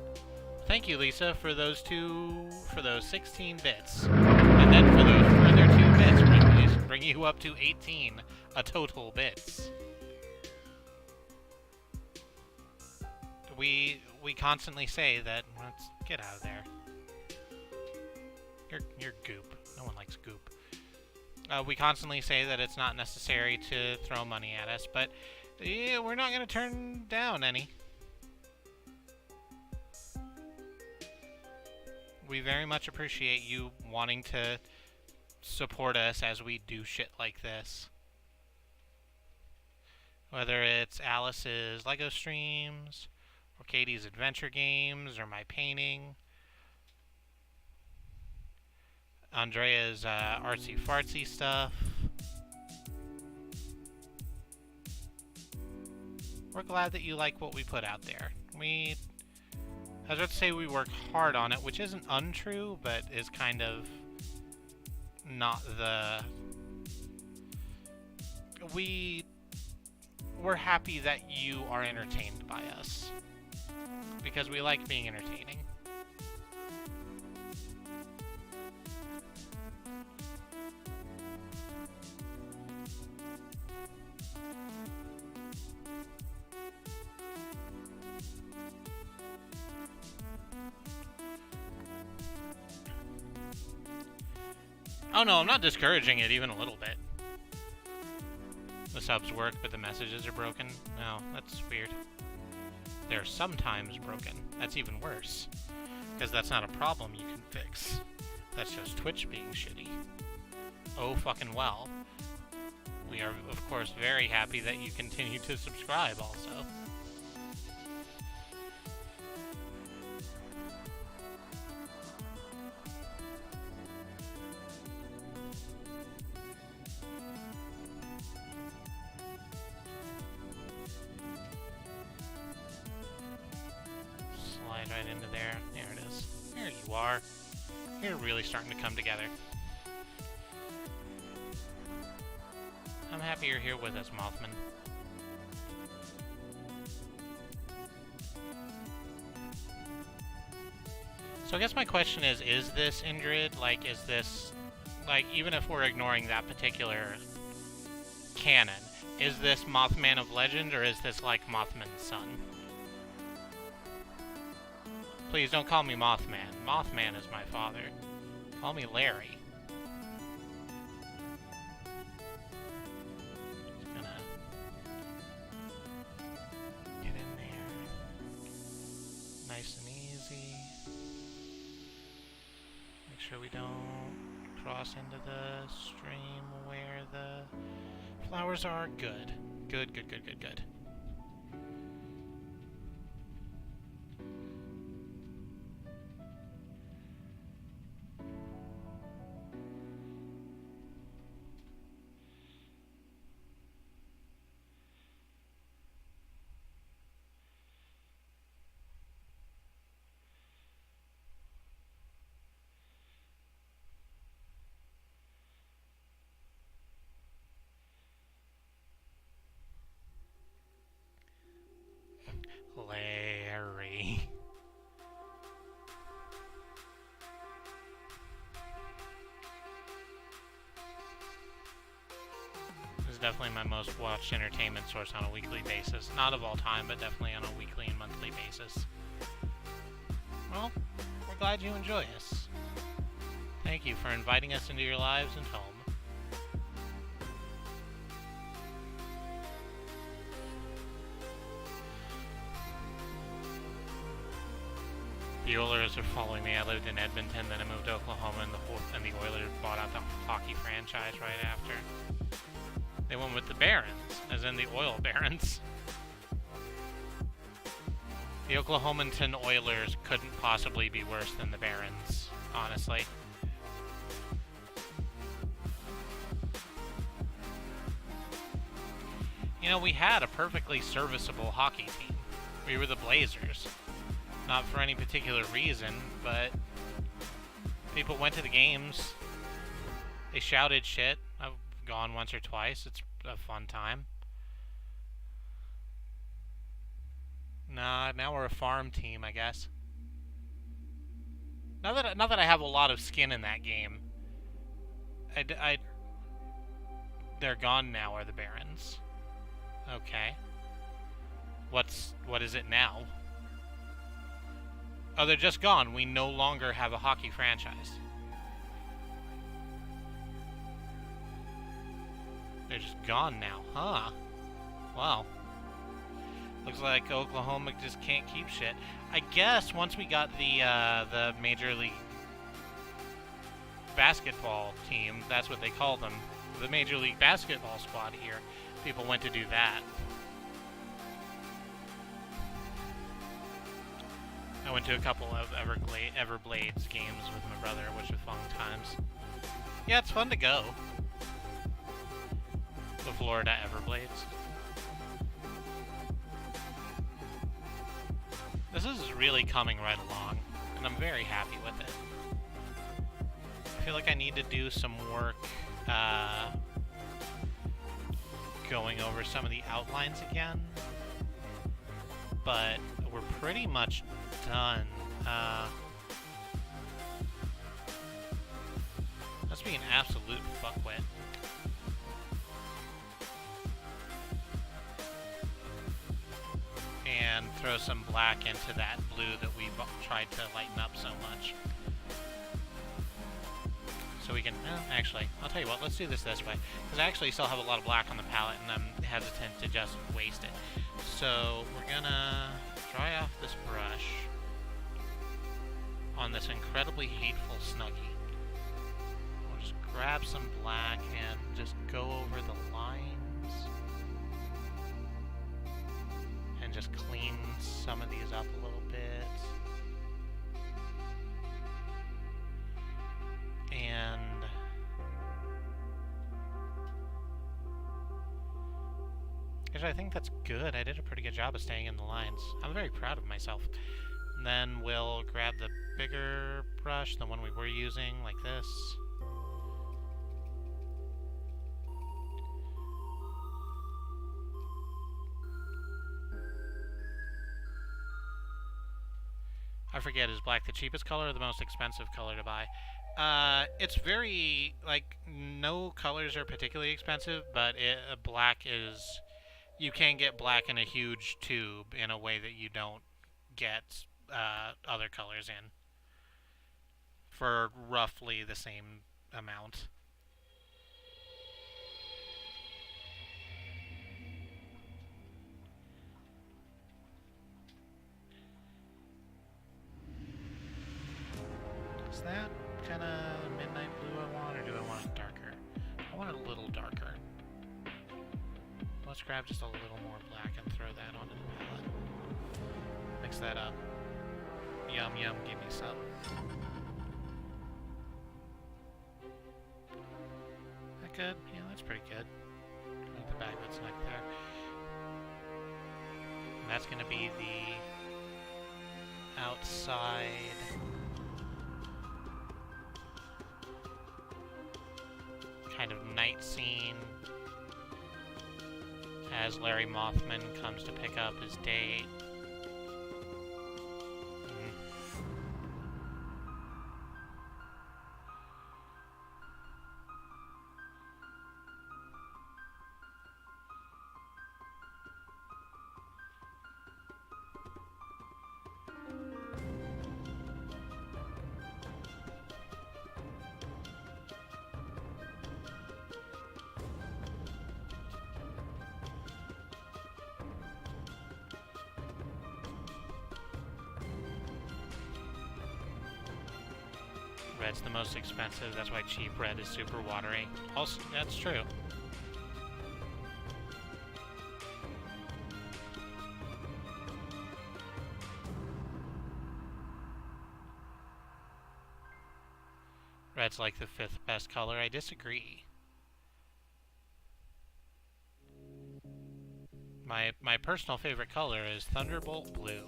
Thank you, Lisa, for those 16 bits. And then for those further 2 bits, bring you up to 18 total bits. We constantly say that, let's get out of there. You're goop. No one likes goop. We constantly say that it's not necessary to throw money at us, but yeah, we're not going to turn down any. We very much appreciate you wanting to support us as we do shit like this. Whether it's Alice's LEGO streams, or Katie's adventure games, or my painting. Andrea's artsy-fartsy stuff. We're glad that you like what we put out there. I was about to say we work hard on it, which isn't untrue, but is kind of not the... We're happy that you are entertained by us. Because we like being entertaining. Oh no, I'm not discouraging it even a little bit. The subs work, but the messages are broken. No, that's weird. They're sometimes broken. That's even worse. Because that's not a problem you can fix. That's just Twitch being shitty. Oh fucking well. We are, of course, very happy that you continue to subscribe also. Right into there. There it is. There you are. You're really starting to come together. I'm happy you're here with us, Mothman. So I guess my question is this Indrid? Like, is this... Like, even if we're ignoring that particular canon, is this Mothman of legend, or is this, like, Mothman's son? Please don't call me Mothman. Mothman is my father. Call me Larry. Just gonna get in there. Nice and easy. Make sure we don't cross into the stream where the flowers are. Good. Good, good, good, good, good. is definitely my most watched entertainment source on a weekly basis. Not of all time, but definitely on a weekly and monthly basis. Well, we're glad you enjoy us. Thank you for inviting us into your lives and home. The Oilers are following me. I lived in Edmonton, then I moved to Oklahoma, and the Oilers bought out the hockey franchise right after. They went with the Barons, as in the oil barons. The Oklahomanton Oilers couldn't possibly be worse than the Barons, honestly. You know, we had a perfectly serviceable hockey team. We were the Blazers. Not for any particular reason, but people went to the games. They shouted shit. I've gone once or twice. It's a fun time. Nah, now we're a farm team, I guess. Not that I have a lot of skin in that game. They're gone now, are the Barons? Okay. What is it now? Oh, they're just gone. We no longer have a hockey franchise. They're just gone now, huh? Wow. Looks like Oklahoma just can't keep shit. I guess once we got the Major League Basketball team, that's what they call them, the Major League Basketball squad here, people went to do that. I went to a couple of Everblades games with my brother, which was fun times. Yeah, it's fun to go. The Florida Everblades. This is really coming right along, and I'm very happy with it. I feel like I need to do some work going over some of the outlines again, but we're pretty much done. Let's be an absolute fuckwit. And throw some black into that blue that we've tried to lighten up so much. So we can, actually, I'll tell you what, let's do this way. Because I actually still have a lot of black on the palette and I'm hesitant to just waste it. So we're gonna dry off this brush on this incredibly hateful Snuggie. We'll just grab some black and just go over the lines. And just clean some of these up a little bit. And actually, I think that's good. I did a pretty good job of staying in the lines. I'm very proud of myself. And then we'll grab the bigger brush, the one we were using, like this. I forget, is black the cheapest color or the most expensive color to buy? It's very, like, no colors are particularly expensive, but black is, you can get black in a huge tube in a way that you don't get other colors in for roughly the same amount. Is that kind of midnight blue I want, or do I want it darker? I want it a little darker. Let's grab just a little more black and throw that onto the palette. Mix that up. Yum yum, give me some. That good? Yeah, that's pretty good. Leave the back of its neck there. And that's going to be the outside kind of night scene as Larry Mothman comes to pick up his date. Red's the most expensive, that's why cheap red is super watery. Also, that's true. Red's like the 5th best color. I disagree. My personal favorite color is Thunderbolt Blue.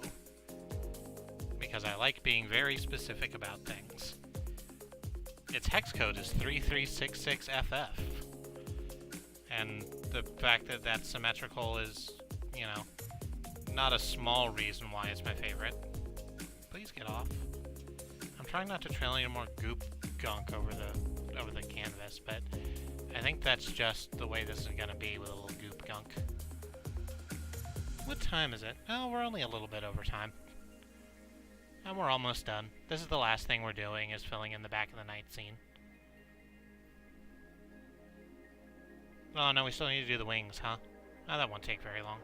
Because I like being very specific about things. Its hex code is 3366FF. And the fact that that's symmetrical is, you know, not a small reason why it's my favorite. Please get off. I'm trying not to trail any more goop gunk over the canvas, but I think that's just the way this is gonna be with a little goop gunk. What time is it? Oh, we're only a little bit over time. And we're almost done. This is the last thing we're doing, is filling in the back of the night scene. Oh no, we still need to do the wings, huh? Oh, that won't take very long.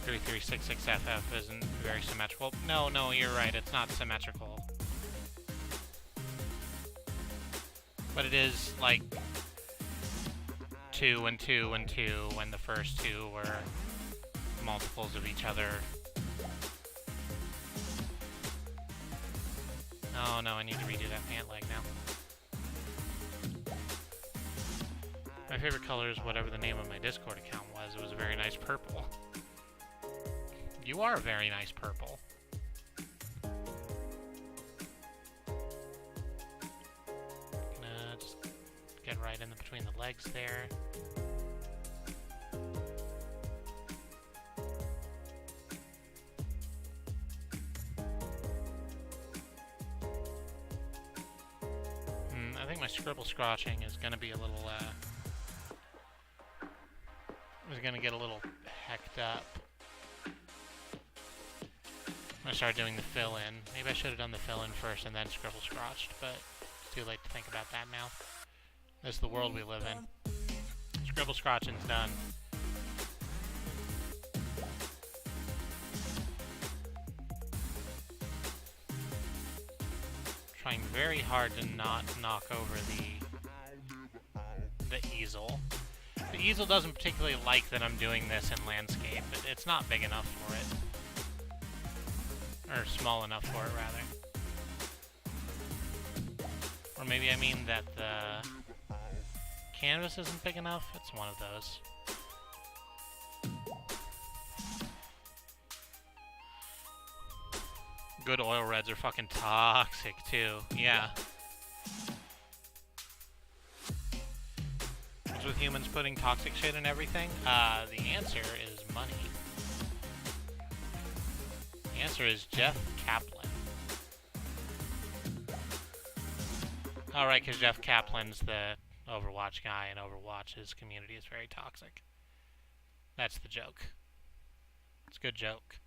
.3366FF isn't very symmetrical. No, you're right, it's not symmetrical. But it is, like, 2 and 2 and 2, when the first two were multiples of each other. Oh no, I need to redo that pant leg now. My favorite color is whatever the name of my Discord account was. It was a very nice purple. You are a very nice purple. Gonna just get right in between the legs there. I think my scribble scratching is gonna be a little, is gonna get a little hecked up. I'm gonna start doing the fill-in. Maybe I should have done the fill-in first and then scribble scratched, but it's too late to think about that now. This is the world we live in. Scribble scratching's done. Trying very hard to not knock over the easel. The easel doesn't particularly like that I'm doing this in landscape, but it's not big enough for it. Or small enough for it, rather. Or maybe I mean that the canvas isn't big enough? It's one of those. Good oil reds are fucking toxic, too. Yeah. What's with humans putting toxic shit in everything? The answer is money. The answer is Jeff Kaplan. Alright, because Jeff Kaplan's the Overwatch guy, and Overwatch's community is very toxic. That's the joke. It's a good joke.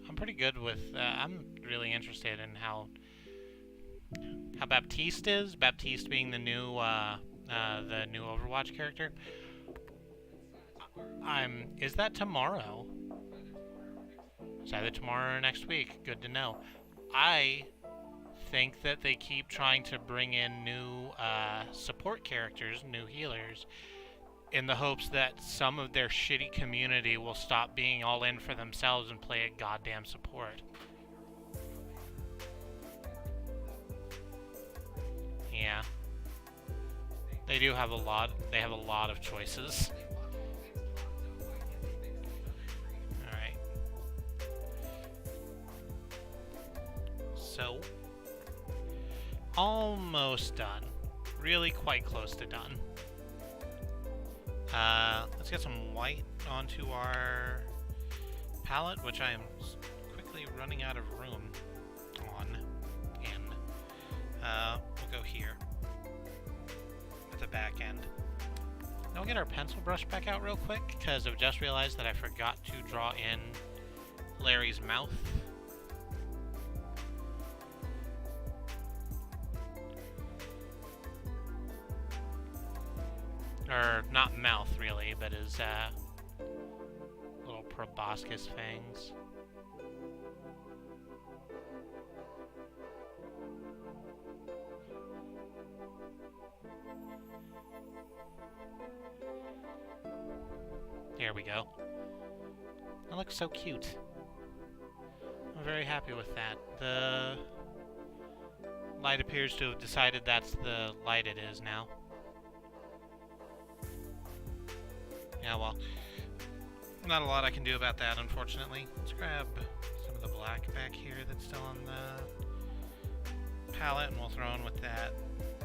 I'm pretty good with, I'm really interested in how Baptiste is. Baptiste being the new Overwatch character. Is that tomorrow? It's either tomorrow or next week. Good to know. I think that they keep trying to bring in new support characters, new healers, in the hopes that some of their shitty community will stop being all in for themselves and play a goddamn support. Yeah. They do have a lot, they have a lot of choices. Alright. So, almost done. Really quite close to done. Let's get some white onto our palette, which I am quickly running out of room on. And we'll go here at the back end. No, I'll get our pencil brush back out real quick, because I've just realized that I forgot to draw in Larry's mouth. Or, not mouth, really, but his, little proboscis fangs. There we go. That looks so cute. I'm very happy with that. The light appears to have decided that's the light it is now. Yeah, well, not a lot I can do about that, unfortunately. Let's grab some of the black back here that's still on the palette, and we'll throw in with that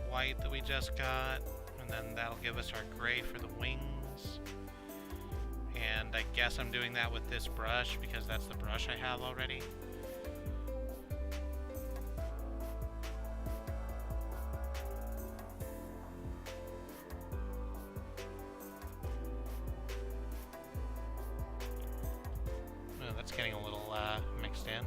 white that we just got, and then that'll give us our gray for the wings. And I guess I'm doing that with this brush because that's the brush I have already. Oh, that's getting a little mixed in.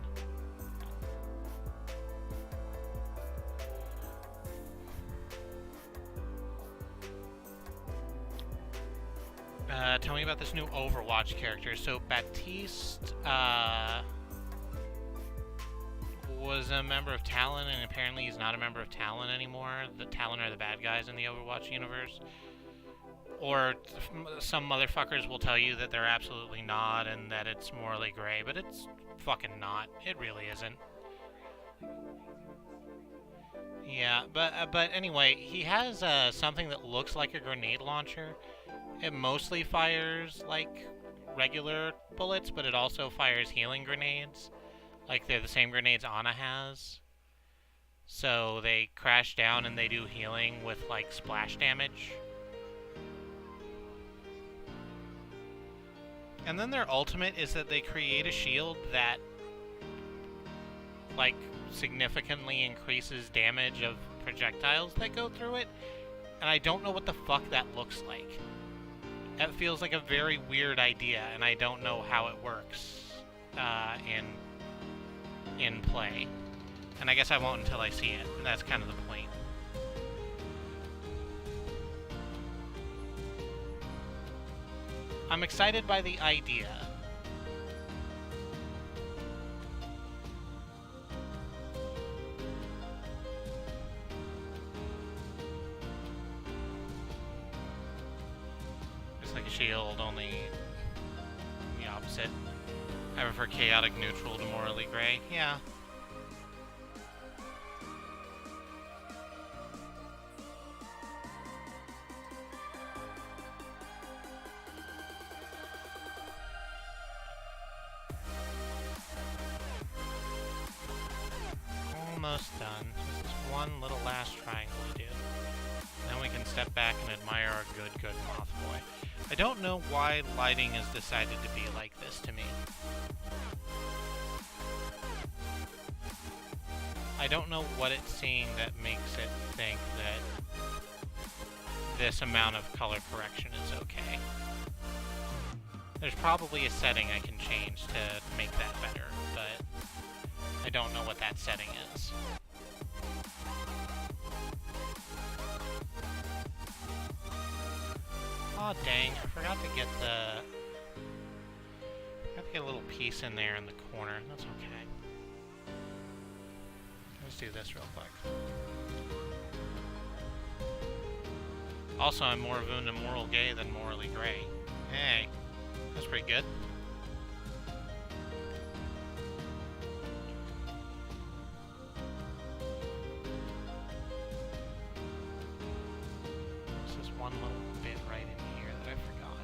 Tell me about this new Overwatch character. So Baptiste was a member of Talon, and apparently he's not a member of Talon anymore. The Talon are the bad guys in the Overwatch universe. Or some motherfuckers will tell you that they're absolutely not, and that it's morally gray, but it's fucking not. It really isn't. Yeah, but anyway, he has something that looks like a grenade launcher. It mostly fires, like, regular bullets, but it also fires healing grenades. Like, they're the same grenades Ana has. So they crash down and they do healing with, like, splash damage. And then their ultimate is that they create a shield that, like, significantly increases damage of projectiles that go through it. And I don't know what the fuck that looks like. It feels like a very weird idea, and I don't know how it works in play. And I guess I won't until I see it, and that's kind of the point. I'm excited by the idea. Like a shield, only the opposite. I prefer chaotic neutral to morally gray. Yeah. Almost done. Just one little last triangle to do. Then we can step back and admire our good moth boy. I don't know why lighting has decided to be like this to me. I don't know what it's seeing that makes it think that this amount of color correction is okay. There's probably a setting I can change to make that better, but I don't know what that setting is. Aw, dang, I forgot to get a little piece in there in the corner. That's okay. Let's do this real quick. Also, I'm more of a moral gay than morally gray. Hey, that's pretty good. This is one little bit right in here that I forgot.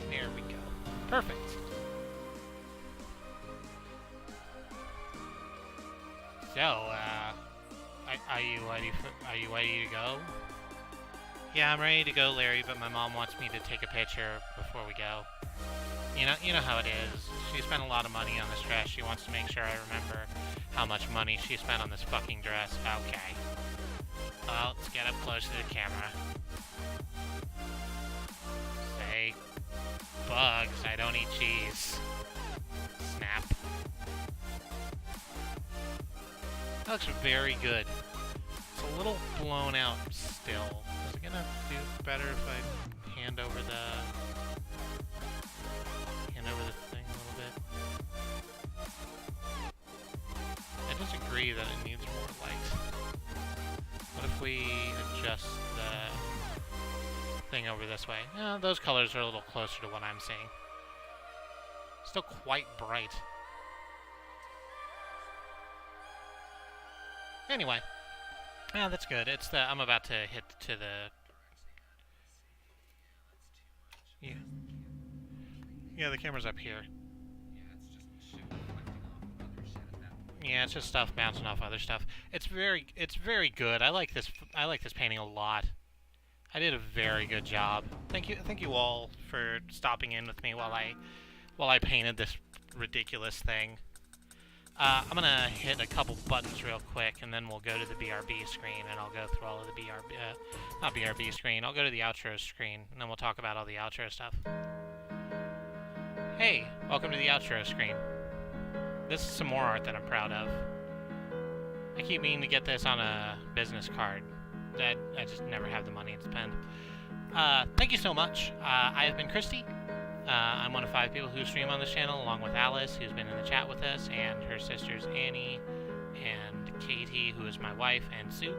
There we go. Perfect. So, are you ready to go? Yeah, I'm ready to go, Larry, but my mom wants me to take a picture before we go. You know how it is. She spent a lot of money on this dress. She wants to make sure I remember how much money she spent on this fucking dress. Okay. Well, let's get up close to the camera. Say bugs, I don't eat cheese. Snap. That looks very good. It's a little blown out still. Is it gonna do better if I hand over the thing a little bit? I disagree that it needs more light. What if we adjust the thing over this way? Those colors are a little closer to what I'm seeing. Still quite bright. Anyway. Yeah, that's good. It's the... I'm about to hit to the... Yeah, the camera's up here. Yeah, it's just stuff bouncing off other stuff. It's very good. I like this painting a lot. I did a very good job. Thank you all for stopping in with me while I painted this ridiculous thing. I'm gonna hit a couple buttons real quick, and then we'll go to the BRB screen, and I'll go through all of the not BRB screen. I'll go to the outro screen, and then we'll talk about all the outro stuff. Hey, welcome to the outro screen. This is some more art that I'm proud of. I keep meaning to get this on a business card. I just never have the money to spend. Thank you so much. I have been Kristie. I'm one of 5 people who stream on this channel, along with Alice, who's been in the chat with us, and her sisters Annie and Katie, who is my wife, and Sue.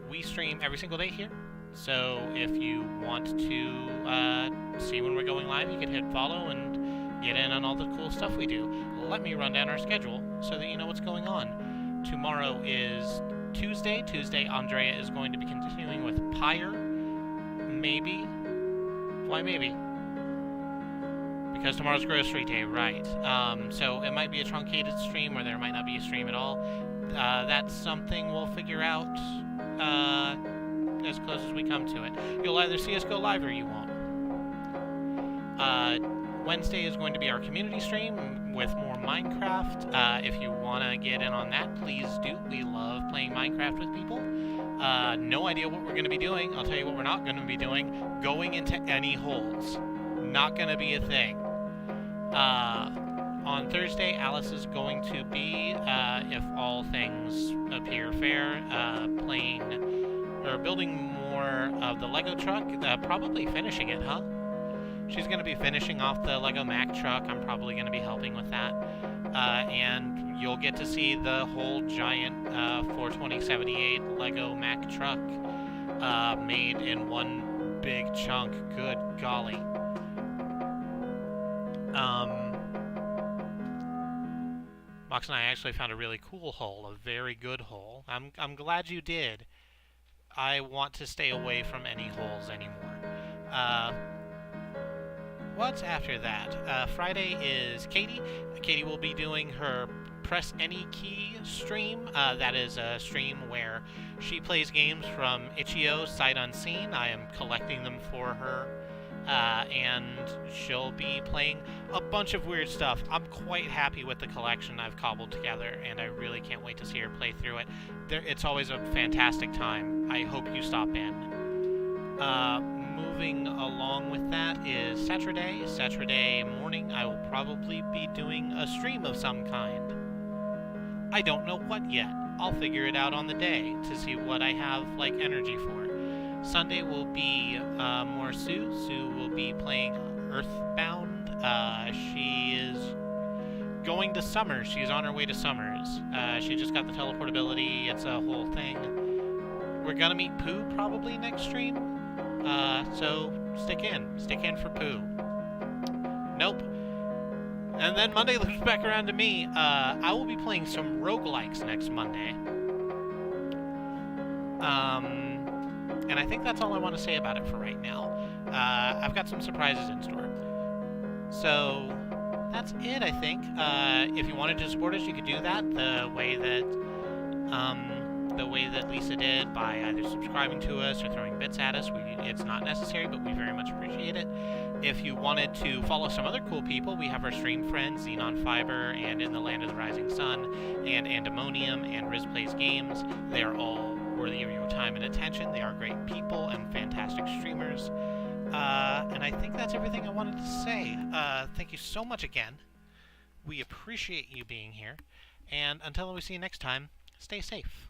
We stream every single day here, so if you want to see when we're going live, you can hit follow and get in on all the cool stuff we do. Let me run down our schedule so that you know what's going on. Tomorrow is Tuesday. Andrea is going to be continuing with Pyre. Maybe. Why maybe? Because tomorrow's grocery day, right. So it might be a truncated stream, or there might not be a stream at all. That's something we'll figure out as close as we come to it. You'll either see us go live or you won't. Wednesday is going to be our community stream with more Minecraft. If you want to get in on that, please do. We love playing Minecraft with people. No idea what we're going to be doing. I'll tell you what we're not going to be doing. Going into any holes. Not going to be a thing. On Thursday, Alice is going to be, if all things appear fair, playing or building more of the Lego truck. Probably finishing it, huh? She's going to be finishing off the Lego Mac truck. I'm probably going to be helping with that. And you'll get to see the whole giant 42078 Lego Mac truck made in one big chunk. Good golly. Mox and I actually found a really cool hole, a very good hole. I'm glad you did. I want to stay away from any holes anymore. What's after that? Friday is Katie. Katie will be doing her Press Any Key stream. That is a stream where she plays games from itch.io, sight unseen. I am collecting them for her. And she'll be playing a bunch of weird stuff. I'm quite happy with the collection I've cobbled together, and I really can't wait to see her play through it. It's always a fantastic time. I hope you stop in. Moving along with that is Saturday. Saturday morning, I will probably be doing a stream of some kind. I don't know what yet. I'll figure it out on the day to see what I have, energy for. Sunday will be more Sue. Sue will be playing Earthbound. She is going to Summers. She's on her way to Summers. She just got the teleportability. It's a whole thing. We're gonna meet Pooh probably next stream. So stick in. Stick in for Pooh. Nope. And then Monday loops back around to me. I will be playing some roguelikes next Monday. And I think that's all I want to say about it for right now. I've got some surprises in store. So that's it, I think. If you wanted to support us, you could do that the way that Lisa did, by either subscribing to us or throwing bits at us. It's not necessary, but we very much appreciate it. If you wanted to follow some other cool people, we have our stream friends, Xenon Fiber, and In the Land of the Rising Sun, and Andemonium, and Riz Plays Games. They are all worthy of your time and attention. They are great people and fantastic streamers. And I think that's everything I wanted to say. Thank you so much again. We appreciate you being here. And until we see you next time, stay safe.